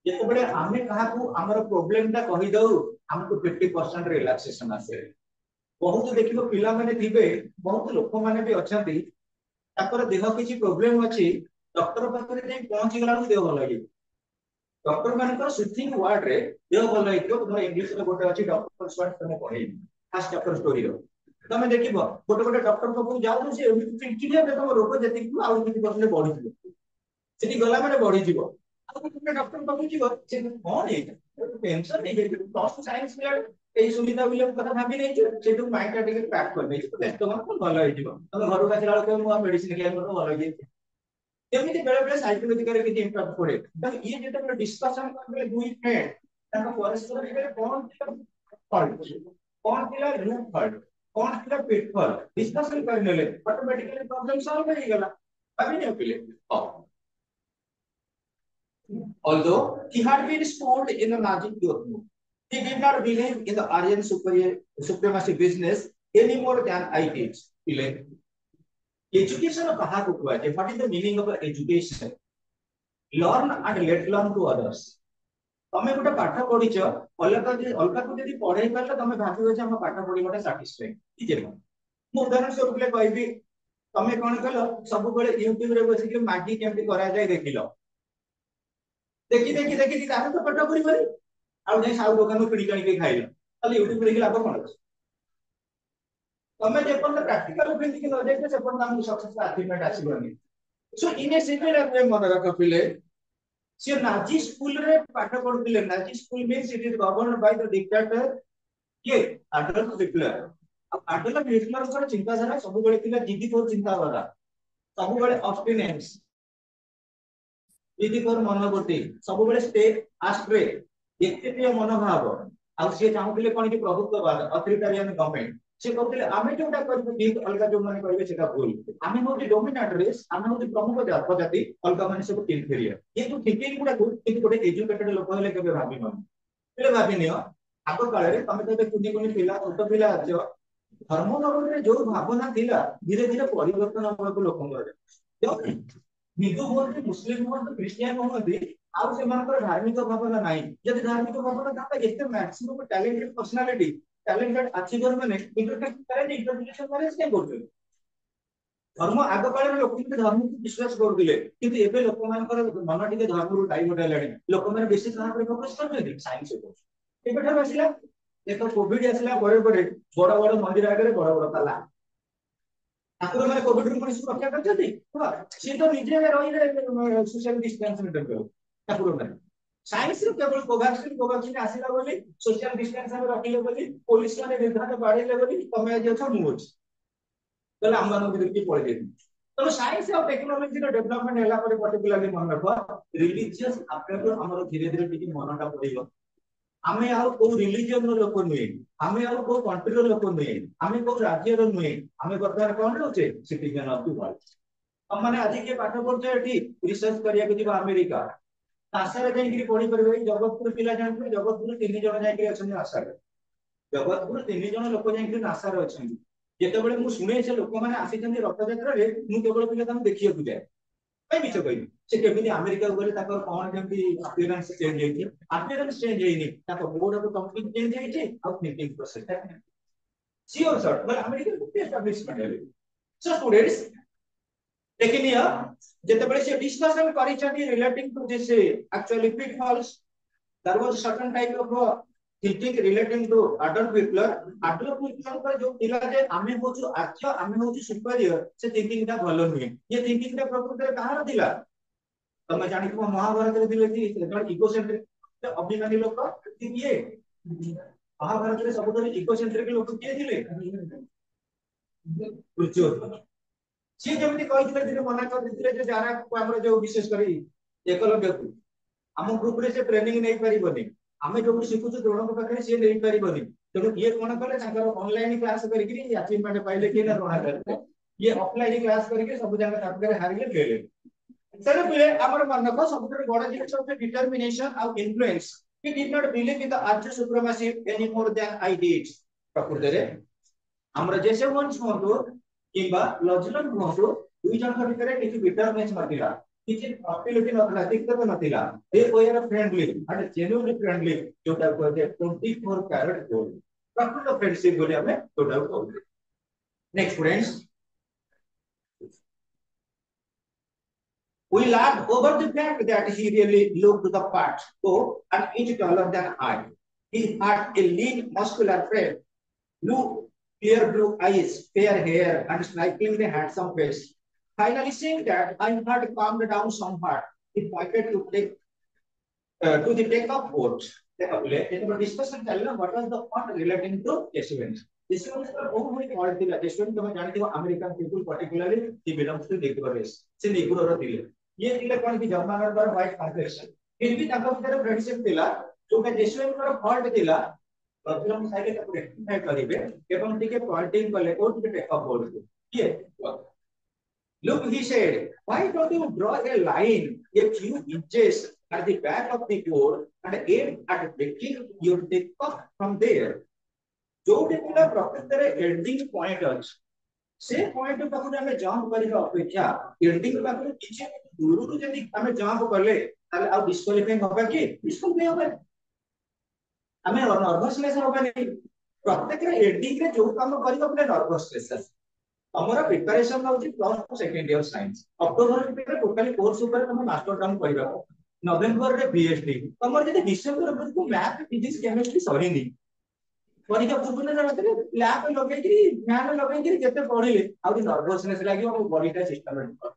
[SPEAKER 1] जेतबेले आमे काहाकू हमर problem ता कहि दउ हमको 50% relaxation आसे बहुत देखिबो पिला माने थिबे बहुत लोक माने भी अछंती ताकर देह किछि प्रॉब्लम अछि डॉक्टर पाखरे जे पहुंची गला देह भल लागि डॉक्टर मानकर सुथिंग वर्ड रे देह भल लागि तो इंग्लिश रे गोटे अछि डॉक्टर स्वर्ट तने पढे फर्स्ट चैप्टर स्टोरी रो तमे देखिबो गोटे गोटे डॉक्टर को जाउ से चिड़चिड़िया देखो रोग जति आउ किछि परसेंट बढ़ी जिवो सेठी गला माने बढ़ी जिवो आ गोटे डॉक्टर को जिवो से कोन हे टेंशन नै हे प्लस साइंस में এই সুবিধা গুলো কথা ভাবি নেই সেটু মাইন্ডটা টিকে প্যাক করে নেই তো ব্যস্ত মন ভালো হইଯିବ তবে ঘরକୁ ଆସିଲା ବେଳକୁ ମୁଁ ମେଡିସିନ ଖାଇବା ମୋର ଭଲ ହେଇ ଏମିତି ବେଳେ ବେଳେ ସାଇକୋଲୋଜିକାଲି କିଛି ଇମ୍ପାକ୍ଟ ପଡେ ତ ଇଏ ଯେତେବେଳେ ଡିସ୍କସନ କରିବେ ଦୁଇ ଫ୍ରେଣ୍ଡ ତାଙ୍କ ପରସ୍ପର ଭିତରେ କଣ ଫଲ୍ଟ କଣ ଥିଲା ରୁଟ୍ ଫଲ୍ଟ କଣ ଥିଲା ପିଟ୍ ଫଲ୍ଟ ଡିସ୍କସନ କରିନେଲେ ଅଟୋମେଟିକାଲି ପ୍ରୋବ୍ଲେମ ସଲ୍ଭ ହେଇଗଲା ଭାବିନି ପିଲେ although he had been schooled in the Nazi youth he did not believe in the Aryan supremacy business any more than I did पिले education कहा को हुआ है what is the meaning of education learn and let learn to others तमे गोटे पाठ पढिछ अलगा को यदि पढाई परला तमे भाबिबो जे हम पाठ पढिबोटा सैटिस्फाई ठीक है मु उदाहरण स्वरूप ले कहबी तमे कोन कलो सब बेले YouTube रे बसी के मैगी केमति करा जाय देखिलो देखि तामे तो पाठ पढि परि आ जे साउ दुकान में पिड़ी कानी के खाइलो खाली YouTube रे लाभ कोन अछि तमे जे पण प्रैक्टिकल फिजिक न देखते से पण हम सक्सेस अचीवमेंट आसीबनी so in a similar way मन रख पिले से नाजी स्कूल रे पाठ पढुले Nazi school means it is governed by the dictator के एडल्फ हिटलर अब एडल्फ हिटलर को चिंता धारा सब बेले थिला जिद्दी को चिंता धारा सब बेले ऑब्स्टिनेंस जिद्दी को मनोगति सब बेले स्टे आस्ट्रे एते मनोभाव आ से चाहुले कोन कि प्रभुत्ववाद अथॉरिटेरियन गवर्नमेंट से कहते आमे जोटा करबो ठीक अलगा जो माने कहबे सेटा भूल आमे होती डोमिनेंट रेस आमे होती प्रमुख जाति अलगा माने सब इंफीरियर ये जो थिंकिंग गुडा किंतु गोटे एजुकेटेड लोक हेले केबे भाबी मन हेले भाबी नियो आगो काले रे तमे तो कुनी कुनी पिला छोट पिला आछो धर्म नगर रे जो भावना थिला धीरे धीरे परिवर्तन होबो लोकन रे हिंदू होते मुस्लिम होते क्रिश्चियन होते आउ से मानकर धार्मिक भावना नाही यदि धार्मिक भावना था एते maximum talented personality talented achiever माने इंटरनेट करे इंटरनेशनल मैनेज के बोलते धर्म आग काल में लोक धर्म को विश्वास करथिले किंतु एबे लोक मानकर मन टिके धर्म रु डाइवर्ट हेलानी लोक माने बेसी कहा पर फोकस करथि साइंस को एबे ठर आसिला देखो कोविड आसिला बड़े बड़े बड़ बड़ मंदिर आगे बड़ बड़ ताला ठाकुर माने कोविड रु मनुष्य रक्षा करथि से तो निजे रही रे सोशल डिस्टेंस मेंटेन करो ठाकुर माने साइंस रे केवल कोवैक्सीन आसिला बोली सोशल डिस्टेंस हम रखिले बोली पुलिस माने निर्धारित बाड़ीले बोली तमे आज छ मु अछि तले हम मानक देखि पळे दे तो साइंस और टेक्नोलॉजी रो डेवलपमेंट हैला पर पर्टिकुलरली मन रखो रिलीजियस आपको हमरो धीरे धीरे टिके मनटा पड़ियो आमे आउ को रिलीजन रो लोक नुए आमे आउ को कंट्री रो लोक नुए आमे को राज्य रो नुए आमे वर्तमान कोन रहउचे सिटीजन ऑफ द वर्ल्ड हम माने आज के पाठ पढछे एठी रिसर्च करिया के दिबा अमेरिका आशा रे जाई पढ़ी परबे जगतपुर पिला जानते जगतपुर 3 जण जाई अछन आशा रे जगतपुर 3 जण लोक जाई आशा रे अछन जेते बेले मु सुने से लोक माने आसी जंदी रथ यात्रा रे मु केवल पिला तम देखियो ku जाय काई बिच कहि से केमिति अमेरिका गले ताकर कोन केमिति अपीयरेंस चेंज हेइनी ताको बोर्ड ऑफ कंप्लीट चेंज हेइछि आ thinking process sure sir but America को एस्टैब्लिशमेंट है सो स्टूडेंट्स लेकिन यह जेते बेले से डिस्कशन करि छथि relating to this actually pitfalls there was certain type of thinking relating to adult Hitler पर जो थिला जे आमे होछु आख्य आमे होछु सुपीरियर से थिंकिंग ता भलो नुहे ये थिंकिंग ता प्रकृति कहार थिला तमे जानि को महाभारत रे दिले कि जण इगोसेंट्रिक अभिमानी लोक किए महाभारत रे सबुठ इगोसेंट्रिक लोक किए थिले दुर्योधन सी जेमति कहिथिले दिने मना कर दिथिले जे जारा को हमर जो विशेष करी एकलव्य को हम ग्रुप रे से ट्रेनिंग नै परिबोनी आमे जो शिखुछु द्रोण को पाखरे से नै परिबोनी तेणु ये कोन कले ताकर ऑनलाइन क्लास करिकरी अचीवमेंट पाइले कि ना द्रोण करते ये ऑफलाइन क्लास करके सब जगह ताकर हारिले फेले सर पिले हमर मनक सबुठ बड़ जिनिस होते डिटरमिनेशन और influence he did not believe in the archer supremacy any more than I did प्रकृति रे हमरा जैसे वंश होतो किबा लॉजिकल होतो दुई जन भितर किछि बिटरनेस नथिला किछि हॉस्टिलिटी नथिला दिक्कत नथिला दे वर फ्रेंडली एंड जेन्युइनली फ्रेंडली जोटा कहते 24 कैरेट गोल्ड प्रकृत फ्रेंडशिप बोली हमें जोटा कहते next friends we laughed over the fact that he really looked the part and inch taller than I. He had a lean, muscular frame, clear blue eyes, fair hair, and strikingly handsome face. Finally, seeing that I had calmed down somewhat, he pointed to the take-off boat. Discussion what was the point relating to Jesuits. Jesuits are very quality. Jesuits, you know, American people particularly, he belongs to Negro race. से Negro रो दिले. ये दिले कौन की German और white complexion. फिर भी ताकत भीतर फ्रेंडशिप दिला. जो के जेसुइन पर फॉल्ट दिला. प्रॉब्लम साइड का रेक्टिफाई करिवे एवं टिके पॉइंटिंग कले को टिके टेक अप बोर्ड को. ये look, he said, why don't you draw a line a few inches at the back of the board and aim at making your take off from there? जो टिकुला प्रकृति रे ending point अछि से point पाखु हमें jump करिबा अपेक्षा ending पाखु किछि दूरु जदि हमें जंप करले ताले आ डिस्क्वालिफाइंग होबा कि डिस्क्वालिफाई होबा हमें नर्वसनेस होबा नहीं प्रत्येक रे एंडिंग रे जो काम करिबा अपने नर्वसनेस हमर प्रिपरेशन होची plus 2 second year science October में टोटली कोर्स ऊपर हम मास्टर टर्म करिबा नवंबर रे पीएचडी हमर जदि डिसेंबर को मैथ फिजिक्स केमिस्ट्री सरीनी परीक्षा पूर्व ने लैब लगे कि फैन लगे कि जते पढिले आ नर्वसनेस लागि और बॉडीटा सिस्टमेटिक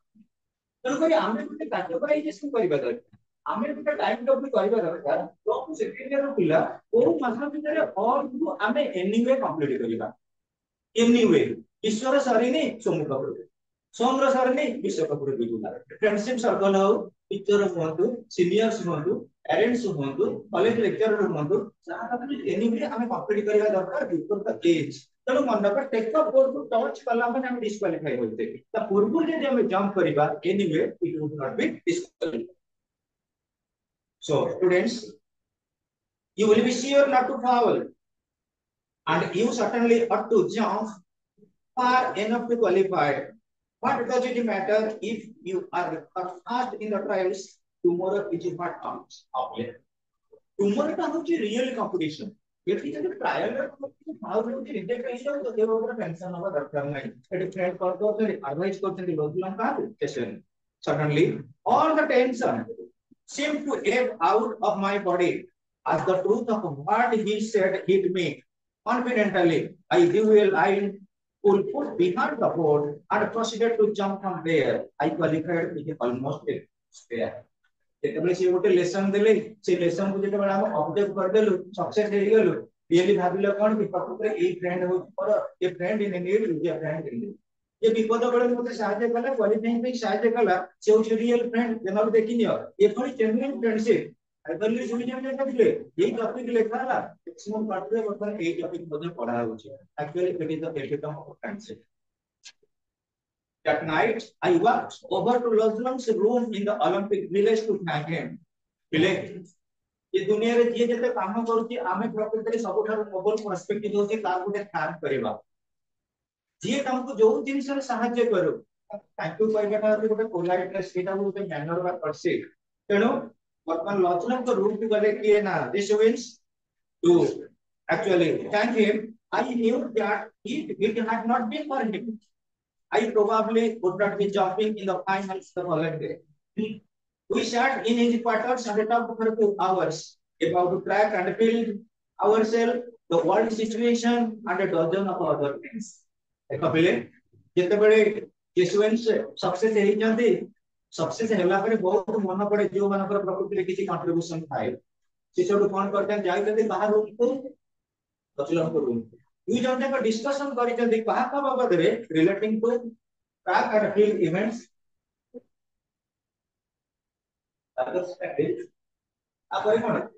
[SPEAKER 1] तेणु करी आमे गुटे कैटेगराइजेशन करिबा दरकार आमे गुटे टाइम टेबल करिबा दरकार तो सेकेंड ईयर पिला ओ मास भीतर ऑल आमे एनीवे कंप्लीट करिबा एनीवे ईश्वर सरीनी सोमुख करू सोमर सरीनी विश्व कपूर बिगुला फ्रेंडशिप सर्कल हो टीचर हुंतु सीनियर्स हुंतु पेरेंट्स हुंतु कॉलेज लेक्चरर हुंतु सारा एनीवे आमे कंप्लीट करिबा दरकार बिफोर द एज तेणु मन पर टेक अप बोर्ड को टच कला माने हम डिस्क्वालिफाई होते त पूर्व जे हम जंप करिबा anyway it would not be disqualify so students you will be sure not to fall and you certainly ought to jump far enough to qualify. What does it matter if you are fast in the trials? Tomorrow is what counts. Okay. Tomorrow का होची real competition. यदि जब trial में भाव में होची reject कहीं जाओ तो देव ऊपर टेंशन होगा दरकार नहीं. एड फ्रेंड कर दो फिर एडवाइस करते हैं लोग लोग का session. Suddenly all the tension seemed to ebb out of my body as the truth of what he said hit me. Confidently, I drew a line, pulled behind the board, and proceeded to jump from there. I qualified with almost a spare. जेतबे से गोटे lesson देले से lesson को जेतबे हम object कर देलु success हे गेलु really भाबिले कोन कि प्रकृति ए फ्रेंड हो पर ए फ्रेंड इन नीड ये फ्रेंड इन ये विपद बेले मते सहायता कला क्वालिफाइंग पे सहायता कला से रियल फ्रेंड जनल देखिनियो ये थोड़ी जेन्युइन फ्रेंडशिप अदरली सुनि जेमे कहले ये टॉपिक लेखा ला मैक्सिमम पार्ट रे वर्तमान ए टॉपिक मध्ये पढा होची actually it is the epitome of friendship. That night, I walked over to Lozlong's room in the Olympic Village to thank him. Village. ये दुनिया रे जे जते काम करूची आमे प्रकृति रे सबठार मोबाइल पर्सपेक्टिव होचे तार गुटे थैंक करबा जे हमको जो जिनिस रे सहायता करू thank you कहबाटा Gute politeness Etah Gute manner बा करसे तेनो वर्तमान लॉजलंग को रूम को गले किए ना this means to actually thank him. I knew that it had not been for him I probably would not be jumping in the finals the following day. We sat in his quarters and talked for 2 hours about track and field ourselves, the world situation, and a dozen of other things. देखो पहले जिते बड़े students success हेई जंती success होला परे बहुत मन पड़े जो मानकर प्रकृति रे किछि कंट्रीब्यूशन थाए से सब कोन करते जाई जदी बाहर रूम को बचलन को रूम दुई जन का डिस्कशन करि जदी कहा का बाबत रे relating to track and field events other static आप कोन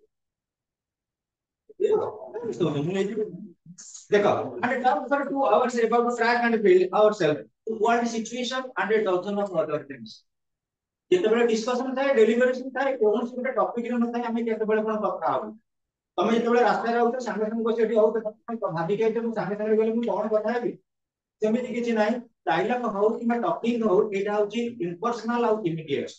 [SPEAKER 1] देखो and talk for 2 hours about track and field ourselves world situation and a dozen of other things जेतेबेले डिस्कशन थाए डेलिब्रेशन थाए कोन से गोटे टॉपिक रे न थाए हमें केतेबेले कोन कथा हो तमे जेतेबेले रास्ता रे आउत संगे संगे को सेठी आउत भाबी के हम संगे संगे गेले मु कोन कथा हेबी सेमिति किछि नाही डायलॉग हो कि टॉपिक हो एटा होची इम्पर्सनल आउ इमीडिएट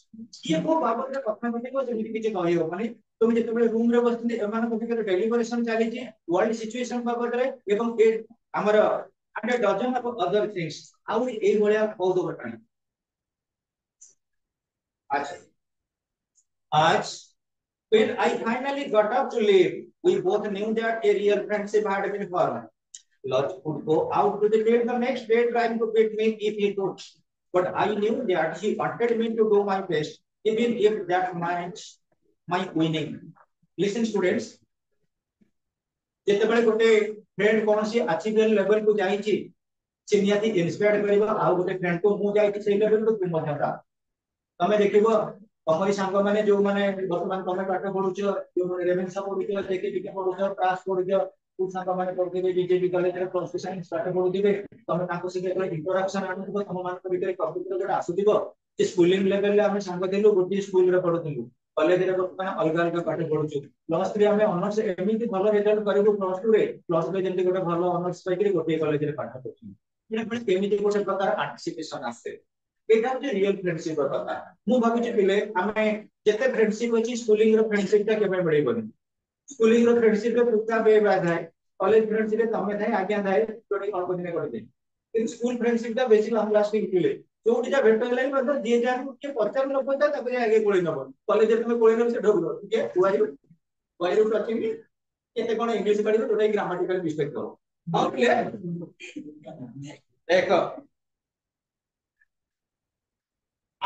[SPEAKER 1] ये को बाबत रे कथा होती को सेमिति किछि कहि हो माने तुम जेतेबेले रूम रे बसते एमान को भितर डेलिब्रेशन चली जे वर्ल्ड सिचुएशन बाबत रे एवं ए हमर under dozen of other things आउ ए भलिया बहुत घटना अच्छा आज when I finally got up to leave we both knew that a real friendship had been formed. Lodge would go out to the date the next day trying to beat me if he could. But I knew that he wanted me to do my best, even if that meant my winning. Listen, students. जेतेबेले गोटे friend कोनसी achievable level को जाई छी से नियति inspire करबा आ गोटे friend को मु जाई छी से लेवल को तुम मजा तमे देखिबो तमरी सांग माने जो माने वर्तमान तमे पाठ पढुछ जो माने रेवेन्सा पढुछ देखि देखि पढुछ क्लास पढुछ तू सांग माने पढुथिबे बीजेपी कॉलेज रे प्लस साइंस पाठ पढुथिबे तमे ताको सिखे एक इंट्रोडक्शन आनुथिबो तम मान को भीतर कंप्यूटर जोटा आसुथिबो जे स्कूलिंग लेवल रे हमें सांग देलु गोटी स्कूल रे पढुथिलु कॉलेज रे वर्तमान अलग अलग पाठ पढुछु प्लस 3 हमें ऑनर्स एमिति भलो रिजल्ट करिबो प्लस 2 रे प्लस 2 जेंति गोटे भलो ऑनर्स पाइकरी गोटी कॉलेज रे पाठ पढुछु ये पण केमिति गोटे प्रकार एंटिसिपेशन आसे एटा जे रियल फ्रेंडशिप कथा मु भाबुची पिले हमें जते फ्रेंडशिप अछि स्कूलिंग रो फ्रेंडशिप ता केबे बढेबनी स्कूलिंग रो फ्रेंडशिप रे पुता बे बाय थाए कॉलेज फ्रेंडशिप रे तमे थाए आज्ञा थाए तोडी कोन को दिने करते इन स्कूल फ्रेंडशिप ता बेसी लॉन्ग लास्टिंग पिले जोटी जा भेट हेलै मतलब जे जान के पचार लोक ता तबे आगे कोଳି नबो कॉलेज रे तुमे कोଳି नबो से ढोगलो ठीक है वाई रू टचिंग केते कोन इंग्लिश पढिबो तोडी ग्रामेटिकल मिस्टेक करो हाउ क्लियर देखो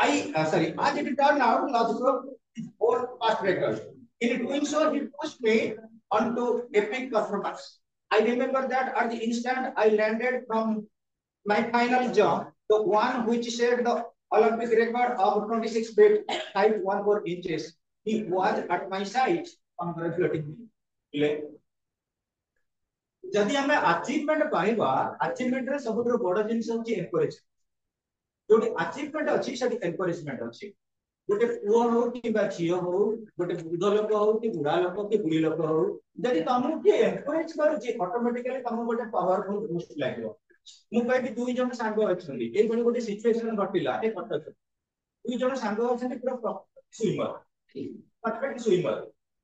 [SPEAKER 1] as it turned out, Lazarus is all past record. In doing so, he pushed me onto epic performance. I remember that at the instant I landed from my final jump, the one which set the Olympic record of 26 feet 5'14" inches, he was at my side, congratulating me. जदि हमें achievement पाइबा achievement रे सबुठु बड़ जिंस होची encourage जो achievement अच्छी से encouragement अच्छी गोटे पुओ हो कि झील हो गोटे वृद्ध लोक हो कि बुढ़ा लोक कि बुढ़ी लोक हो जदि तुमको किए एनकरेज करुचे ऑटोमेटिकली तुमको गोटे पावरफुल बूस्ट लागो मु कहबी दुई जन सांग अछंदी ए भली गोटे सिचुएशन घटिला ए कटक दुई जन सांग अछंदी पूरा परफेक्ट स्विमर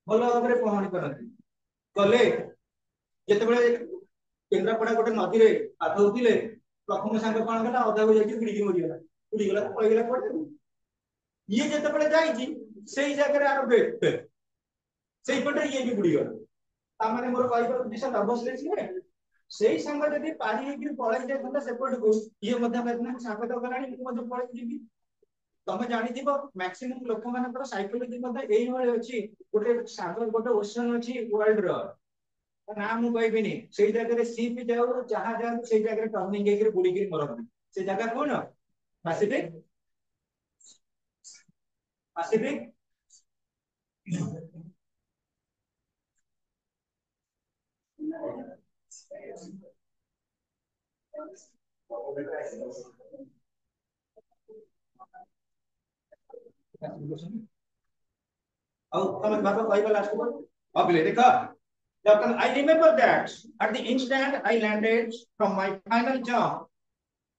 [SPEAKER 1] भलो भाबरे पहणी करंती गले जेतेबेले केन्द्रापड़ा गोटे नदी रे गाधौतिले प्रथम सांग कोन गला अधा हो जाई बुडी गला पळी गला पड़े ये जेतेबेले जाई सेही जगह रे आरो बेट सेही पटे ये भी बुडी गला ता माने मोर कहि पर दिशा नर्वसनेस ने सेही संग जदी पारी हे कि पळे जे थंदा सेपट को ये मध्य में सांग तो गलानी मु मध्य पळे जीबी तमे जानि दिबो मैक्सिमम लोक मानकर साइकोलॉजी मध्य एही होय अछि गोटे सागर गोटे ओशन अछि वर्ल्ड रो ना मु कहबिनी सेही जगह रे सी पे जाऊ जहां जाऊ सेही जगह रे टर्निंग हे कि बुडी के मरबनी से जगह कोन Pacific Pacific I remember that at the instant I landed from my final jump.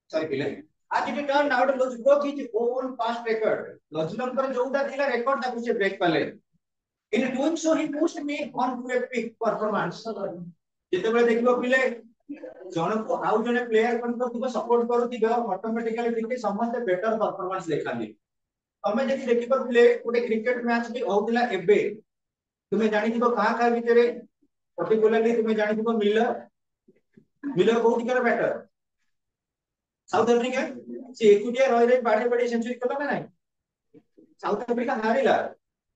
[SPEAKER 1] Sorry, as it turned out, Lodge broke his own past record. Lodge number जोटा थिला record ताकू से break पाले. In doing so, he pushed me on to a peak performance. जेतेबेले देखिबो पिले जण को आउ जने प्लेयर कोन को सपोर्ट करूथिबे ऑटोमेटिकली देखि समस्त बेटर परफॉर्मेंस देखाली. तमे जति देखिबो पिले गोटे क्रिकेट मैच भी होउतिला एबे तुमे जानि दिबो कहा का भीतरे पर्टिकुलरली तुम्हें जानिथिबो मिलर मिलर कोठी कर बैटर साउथ अफ्रीका से एकुटिया रहि रहि बाडे बाडे सेंचुरी कला ना नहीं साउथ अफ्रीका हारिला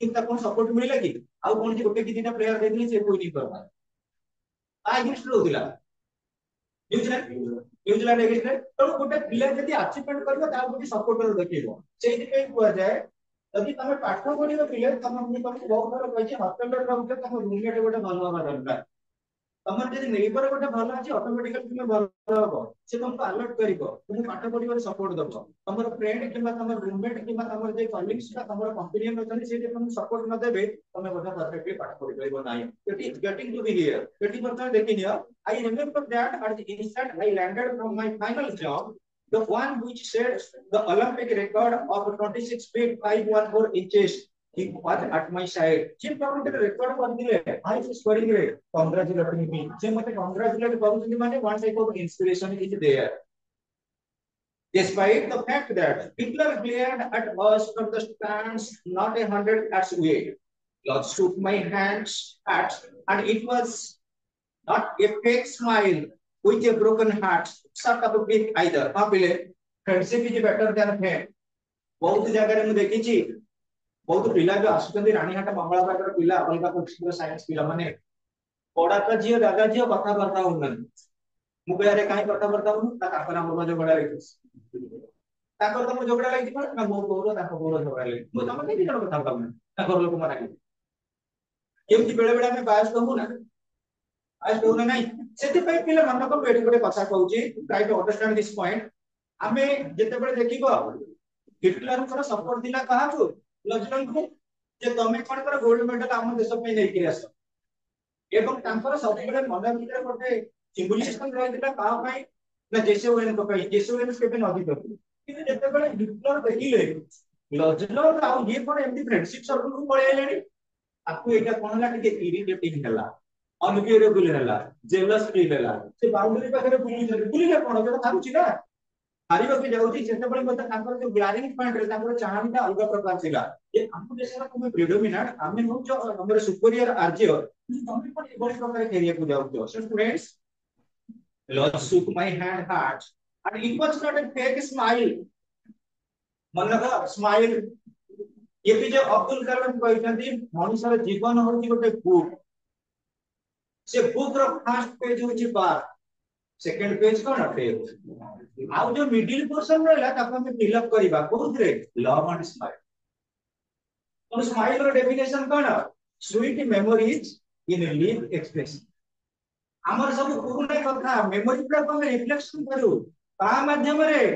[SPEAKER 1] किंतु कोन सपोर्ट मिलिला कि आ कोन जे गोटे कि तीनटा प्लेयर देखली से कोई नहीं करबा आ अगेंस्ट रहउतिला न्यूजीलैंड अगेंस्ट तो गोटे प्लेयर जदी अचीवमेंट करबो ता गोटे सपोर्टर देखिबो सेहि पे कुआ जाए यदि तमे पाठ पढिबो प्लेयर तमे बहुत थोर कहछि हॉस्टल रे रहउछ तमे रूममेट गोटे भलो होबा दरकार तमर जदी नेबर गोटे भलो अछि ऑटोमेटिकली तुमे भलो होबो से तुमको अलर्ट करिवो तुम पाठ पढिबारे सपोर्ट दबो तमर फ्रेंड किबा तमर रूममेट किबा तमर जे कलीग्स का तमर कंपेनियन अछन से जे तुम सपोर्ट न देबे तमे गोटे परफेक्टली पाठ पढि परिबो नाही it is getting to be here it is perfect देखिनियो I remember that at the instant I landed from my final job the one which set the Olympic record of 26 feet 514 inches he was at my side जे problem record कर दिले I is scoring रे congratulating me जे मते congratulate करूछन माने one type of inspiration is there despite the fact that Hitler glared at us from the stands not 100 yards away Lord shook my hands at and it was not a fake smile with a broken heart shut up a bit either pile friendship is better than hate बहुत जगह रे मु देखि छी बहुत पिला जो आसुचंदी रानीहाट मंगलाबागर पिला अलगा कोर्स साइंस पिला माने पड़ा का जियो दादा जियो कथा करता हुन मु कहरे काई कथा करता हुन ता काकरा मोर झगड़ा लागिस ताकर तो झगड़ा लागि पर ना मो बोरो ता बोरो झगड़ा लागि मु तम के जण कथा करम ता घर लोक मारा केमति बेले बेले हमें बायस कहू ना आज कहू ना नहीं सेति पई पिला मन को बेडी गोटे कथा कहूची try to understand this point हमें जेते बेले देखिबो हिटलर को सपोर्ट दिला कहा को लजलन को जे तमे कोन कर गोल्ड मेडल हम देश पे नै कि आस एवं तांकर सब बेले मन भीतर गोटे सिम्बोलिजेशन रहितला का पई ना जैसे वेन को पई जैसे वेन के पे नदी कर कि जेते बेले हिटलर देखिले लजलन आ ये कोन एमडी फ्रेंडशिप सर्कल को पळे आलेनी आपको एटा कोन ला के इरिटेटिंग हला अनक्यूरेबल हला जेलस फील हला से बाउंड्री पाखरे बुली कोन जो थारुची ना हारिबा के जाउची सेते बळे मते तांकर जो ग्लारिंग पॉइंट रे तांकर चाहनीटा अलग प्रकार थिला जे हम देशरा तुमे प्रेडोमिनेंट आमे नो जो हमर सुपीरियर आर्ज्य तुमे पण एबोली प्रकार एरिया को जाउछो so students Lord shook my hand hard and it was not a fake smile मन लगा स्माइल एपीजे अब्दुल कलाम कहइछन्ती मनुष्यर जीवन होची गोटे बुक से बुक रो फर्स्ट पेज होची बार सेकंड पेज कोन पेज आउ जो मिडिल पोर्शन रहला ताको हम फिल अप करबा कोन रे लव एंड स्माइल तो स्माइल रो डेफिनेशन कोन sweet memories in live expression हमर सब पुराना कथा मेमोरी पर हम रिफ्लेक्शन करू ता माध्यम रे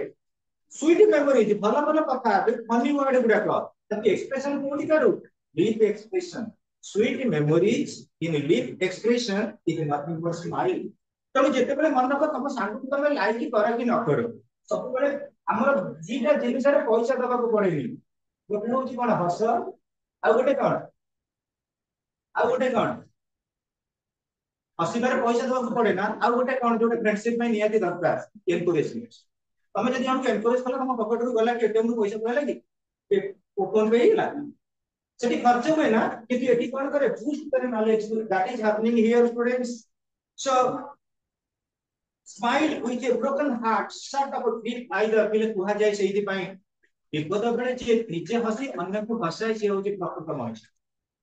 [SPEAKER 1] स्वीट मेमोरीज भलो भलो कथा फनी वर्ड गुडा को तके एक्सप्रेशन कोनी करू live expression sweet memories in live expression is nothing but smile तमे जेते बेले मन रख तम सांग को तमे लाइक करा कि न करो सब बेले हमर जीटा जिनिस रे पैसा दबा को पड़ेनी गोटे होची कोन हस आ गोटे कोन हसिबारे पैसा दबा को पड़े ना आ गोटे कोन जोटे फ्रेंडशिप में नियाती दरकार एनकरेजमेंट तमे जदी हमके एनकरेज कला तम पॉकेट रू गला एटीएम रू पैसा पळला कि ओपन पे हिला सेठी खर्च हुए ना कि एटी कोन करे बूस्ट करे knowledge that is happening here students so smile with a broken heart shut up deep either पिले कुहा जाय सेहि पई विपद बेले जे निजे हसी अन्य को हसाय से होची प्रकृत मनुष्य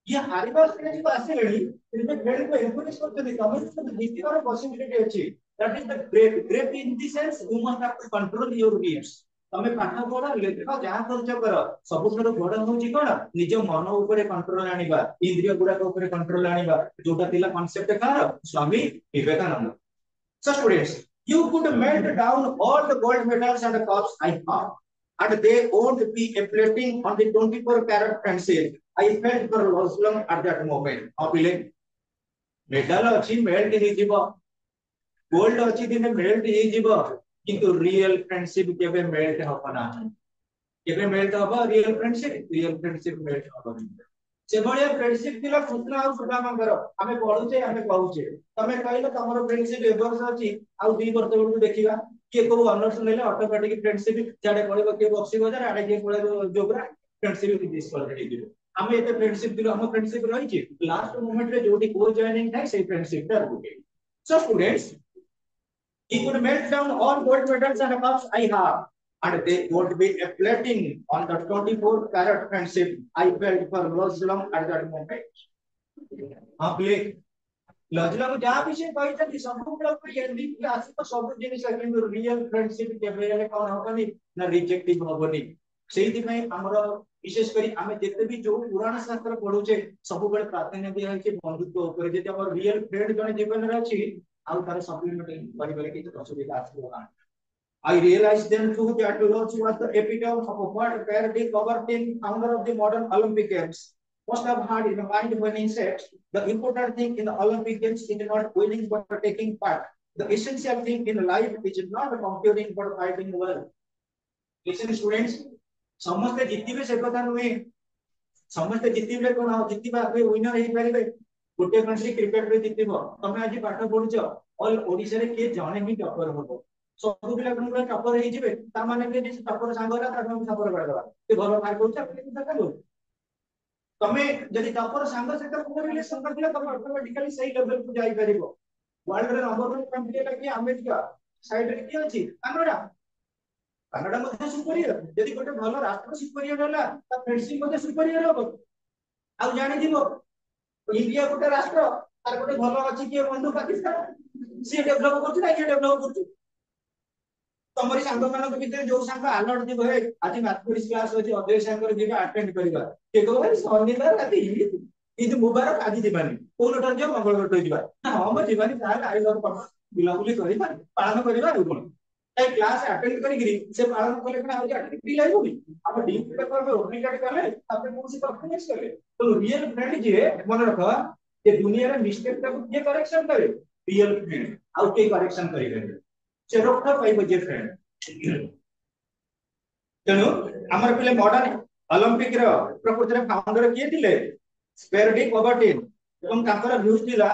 [SPEAKER 1] ये हारिबा से जो आसेलेनी इनके खेल को एनकरेज करते तमे जीतबार पॉसिबिलिटी अछि that is the great in the sense you must have to control your gifts तमे पाठ पढा लेख जहा खर्च कर सबुठो बड़ होची कोन निज मन ऊपर कंट्रोल आनिबा इंद्रिय गुडा के ऊपर कंट्रोल आनिबा जोटा तिला कांसेप्ट कार Swami Vivekananda So students, you could melt down all the gold medals and the cups I found, and they won't be inflating on the 24-carat pencil. I felt for Muslim at that moment. Apile medal अच्छी melt ही जीवा, gold अच्छी दिन melt ही जीवा, किंतु real friendship केवे melt होपना, केवे melt होगा real friendship melt होगा से बड़े फ्रेंडशिप दिला कृष्ण आ सुदामा कर हमें पढुचे हमें कहूचे तमे कहले तमरो फ्रेंडशिप ए वर्ष अछि आ 2 वर्ष बेलू देखिबा के को ऑनर्स लेले ऑटोमेटिक फ्रेंडशिप जाडे पड़िबो के बक्सी बाजार आडे के पड़े जोगरा फ्रेंडशिप दिस क्वालिटी दिबो हमें एते फ्रेंडशिप दिलो हम फ्रेंडशिप रही छी लास्ट मोमेंट रे जोटी को जॉइनिंग थाई से फ्रेंडशिप ता रुके so students he could melt down all gold medals and cups I have, and they would be a plating on the 24-carat friendship I felt for Roslam at that moment. हाँ play लजला को जहाँ भी से कही था कि सब लोग को एंडिंग क्लास को सब जिनिस କିନ୍ତୁ रियल फ्रेंडशिप केबे हेले कोन होबनी ना रिजेक्टिव होबनी सेहिति में हमर विशेष करी आमे जेते भी जो पुराण शास्त्र पढुचे सब बेले प्रार्थना दिया है कि बंधुत्व ऊपर जेते हमर रियल फ्रेंड जने जीवन रे अछि आउ तार सप्लीमेंट करि बेले कि असुविधा आसी I realized then too that Rhodes was the epitome of what Faraday Coubertin, founder of the modern Olympic Games, must have had in mind when he said, the important thing in the Olympic Games is not winning but taking part. The essential thing in life is not competing but fighting well. Listen, students, समस्त जितने से कथा नुहे समस्त जितने कोन हो जितबा आगे winner हे परिबे गोटे कंट्री क्रिकेट रे जितबो तमे आज पाठ पढुछ ऑल ओडिसा रे के जाने ही टॉपर होबो सब पिला कोन टॉपर हे जिबे ता माने के जे टॉपर सांगरा ता हम टॉपर कर दबा ते घर मार कोछ अपने चिंता करू तमे जदि टॉपर सांग से को रिलेशन कर दिला तमे ऑटोमेटिकली सही लेवल को जाई परिबो वर्ल्ड रे नंबर 1 कंट्री लागी अमेरिका साइड रे के अछि कनाडा कनाडा मध्ये सुपरियर यदि गोटे भलो राष्ट्र सुपरियर होला ता फ्रेंडशिप मध्ये सुपरियर हो आ जानि दिबो इंडिया गोटे राष्ट्र तार गोटे भलो अछि के बंधु पाकिस्तान सी डेवलप करछि ना के डेवलप करछि तमरी सांग मानक भितर जो सांग अलर्ट दिबो हे आज मैथमेटिक्स क्लास अछि अध्यय सांग दिबा अटेंड करिबा के को भाई शनिवार राति ईद मुबारक आज दिबानी कोनटा जे मंगलवार तो दिबा हां म दिबानी तार आई लव पढ बिलाबुली करिबा पालन करिबा आ कोन ए क्लास अटेंड करिगिरी से पालन कले कना आउज अटेंड करि लाइबो भी अब डी पेपर पे ओपनिंग काट करले आपने कौन सी परफॉर्मेंस करे तो रियल फ्रेंड जे मन रख ये दुनिया रे मिस्टेक को के करेक्शन करे रियल फ्रेंड आउ के करेक्शन करिबे से रखता पाइबो जे फ्रेंड तेनु हमर पहिले मॉडर्न ओलंपिक रो प्रकृति रे फाउंडर के थिले स्पेरडी कोबर्टिन एवं ताकर व्यूज थिला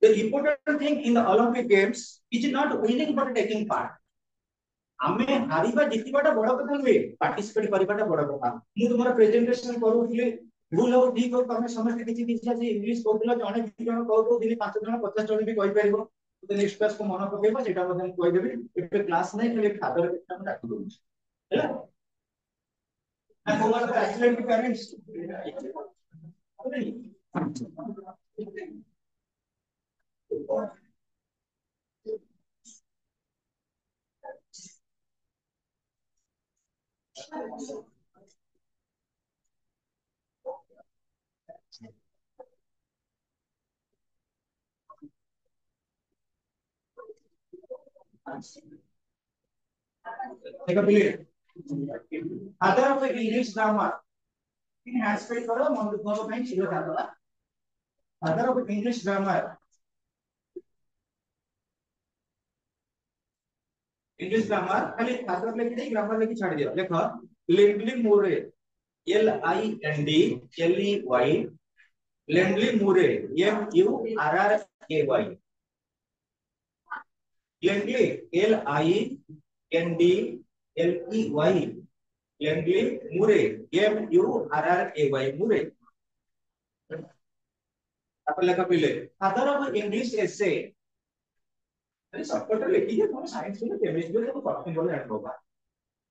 [SPEAKER 1] the important thing in the Olympic games is not winning but taking part आमे हारिबा जितिबाटा बड़ कथा नुहे पार्टिसिपेट करिबाटा बड़ कथा मु तुमरा प्रेजेंटेशन करूथि भूल हो ठीक हो तमे समस्त किछि दिशा जे इंग्लिश कहउला जने जण कहउ दिने 5 जण 50 जण भी कहि परिबो तो नेक्स्ट क्लास को मन पकेबो सेटा मध्ये कहि देबी एबे क्लास नै खाली खातर केटा डाक दउ हैला आ कोमर एक्सीलेंट पेरेंट्स देखो please other of English grammar in aspect करो मन दुख को ପାଇଁ ছিল থাকবা अदर ऑफ इंग्लिश ग्रामर खाली अदर लेके दे ग्रामर लेके छाड़ दियो देखो Lindley Murray L I N D L E Y Lindley Murray M U R R A Y Lindley L I N D L E Y Lindley Murray M U R R A Y Murray अपन लेखा पिले father of English एसे अरे सबकटर लिखी है तुम science में chemistry में तो पढ़ते बोले ऐड होगा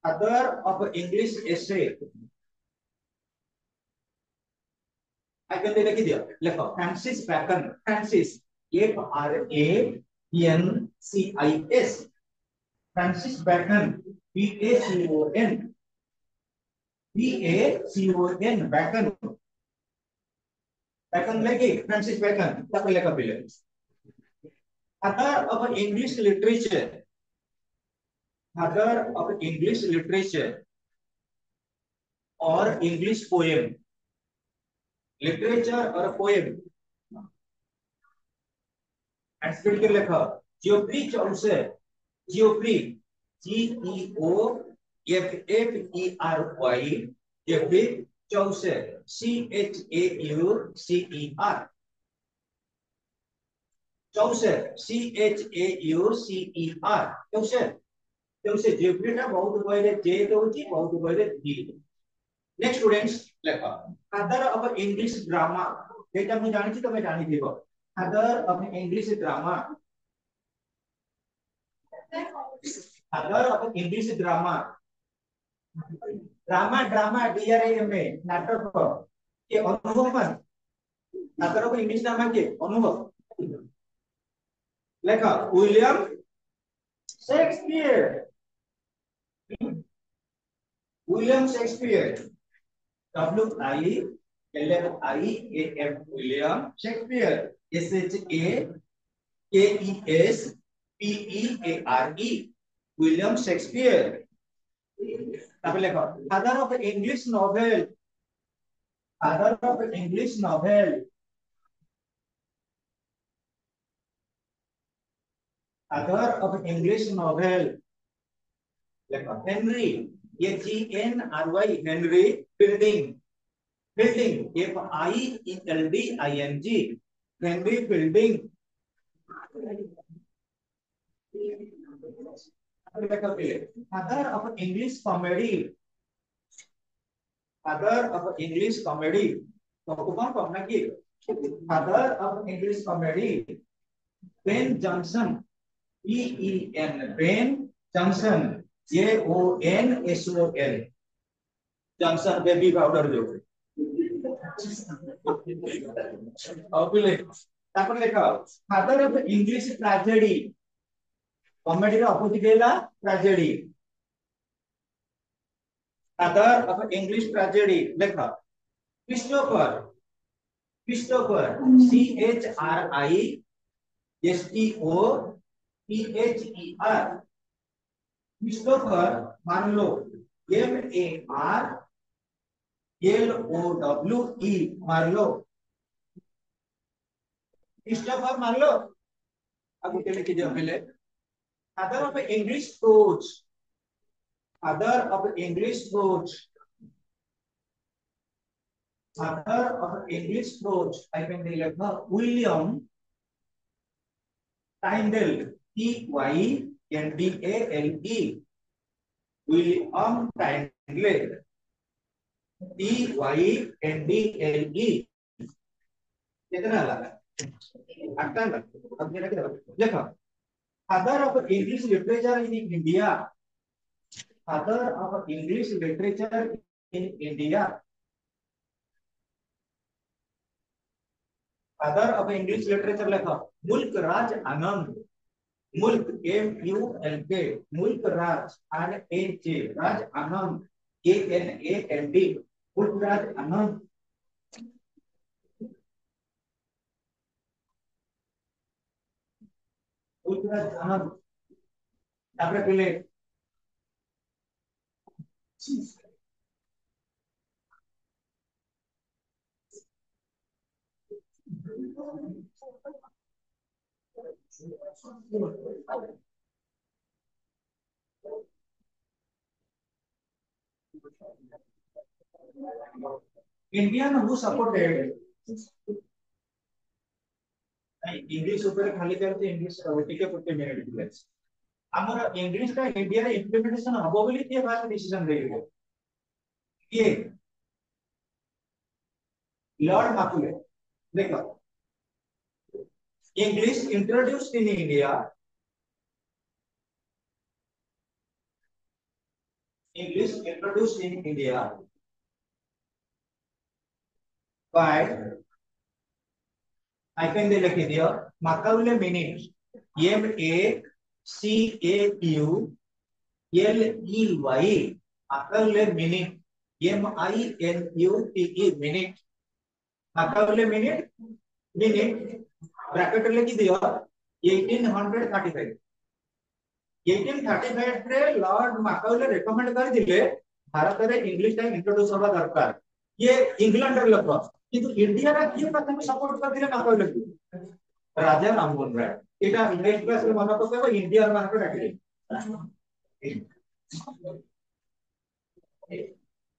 [SPEAKER 1] father of English essay I can लिख दिया लिखो Francis Bacon Francis F R A N C I S Francis Bacon B A C O N Bacon Bacon लेके फ्रांसिस बैकन तब लेखा पिले Father of English literature. Father of English literature or English poem. Literature or poem. And spell के लेखा Geoffrey Chaucer. Geoffrey Geoffrey Geoffrey Chaucer Chaucer Chaucer Chaucer Chaucer Chaucer Geoffrey ना बहुत बड़े जे तो होची बहुत बड़े डी नेक्स्ट स्टूडेंट्स लेखा फादर ऑफ इंग्लिश ड्रामा एटा मैं जानि तमे जानि दिबो father of English drama father of English drama drama drama D R M A नाटक के अनुभव मान फादर ऑफ इंग्लिश ड्रामा के अनुभव लेखा William Shakespeare William Shakespeare WILLIAM William Shakespeare SHAKESPEARE William Shakespeare तापर लेखो father of English novel father of English novel father of English novel लेखो Henry HENRY Henry Fielding Fielding FIELDING Henry Fielding father of English comedy father of English comedy तो कौन कौन ना कि father of English comedy Ben Jonson PEN Ben Jonson JONSON Jonson baby powder जो okay तापर देखो father of English tragedy comedy row opposite हैला tragedy father of English tragedy देखो क्रिस्टोफर क्रिस्टोफर CHRISTOPHER क्रिस्टोफर मान लो MARLOWE मान लो Christopher मान लो अब क्या लिखी जाए पहले father of English coach father of English coach father of English coach I can लिखा विलियम टाइंडल TYNDALE विलियम टाइंडल TYNDLE कितना लगा 8 लगा अब ये क्या देखो father of English literature in India father of English literature in India father of English literature लिखा मुल्क राज आनंद मुल्क MULK मुल्क राज RAJ राज आनंद ANAND मुल्क राज आनंद मुल्क राज आनंद तापर पहले इंडियन हु सपोर्टेड इंग्लिश ऊपर खाली करते इंग्लिश टिके पुटे मिनिट दिलेस हमर इंग्लिश का इंडिया रे इंप्लीमेंटेशन हबो बोली के बात डिसीजन देइले के लॉर्ड माकुले देखो English introduced in India English introduced in India by I can they लिख दिया Macaulay minute MACAULEY Macaulay minute MINUTE minute Macaulay minute bracket लिख दिया 1835 1835 रे लॉर्ड मैकाउले रेकमेंड कर दिले भारत रे इंग्लिश टाइम इंट्रोड्यूस होबा दरकार ये इंग्लैंड रे लोक किंतु इंडिया रा कियो प्रथम सपोर्ट कर दिले मैकाउले राजा राममोहन राय एटा नेक्स्ट क्लास रे मन पकेबो इंडिया मान को डाकिले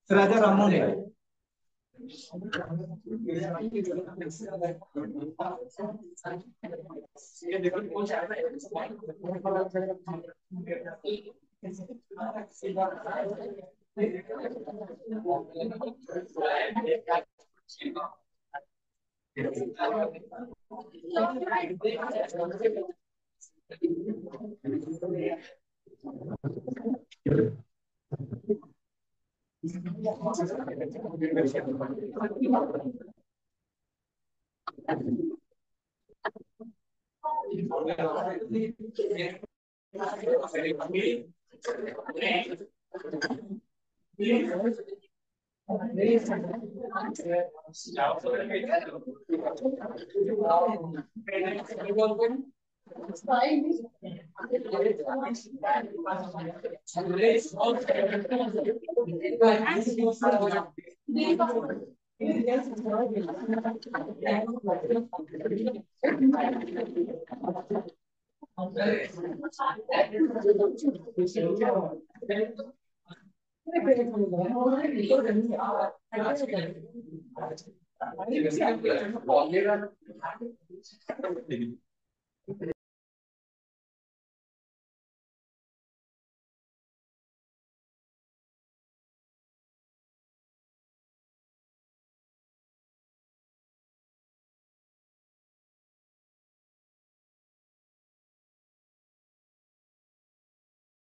[SPEAKER 1] राजा राममोहन राय ये देखो कौन सा है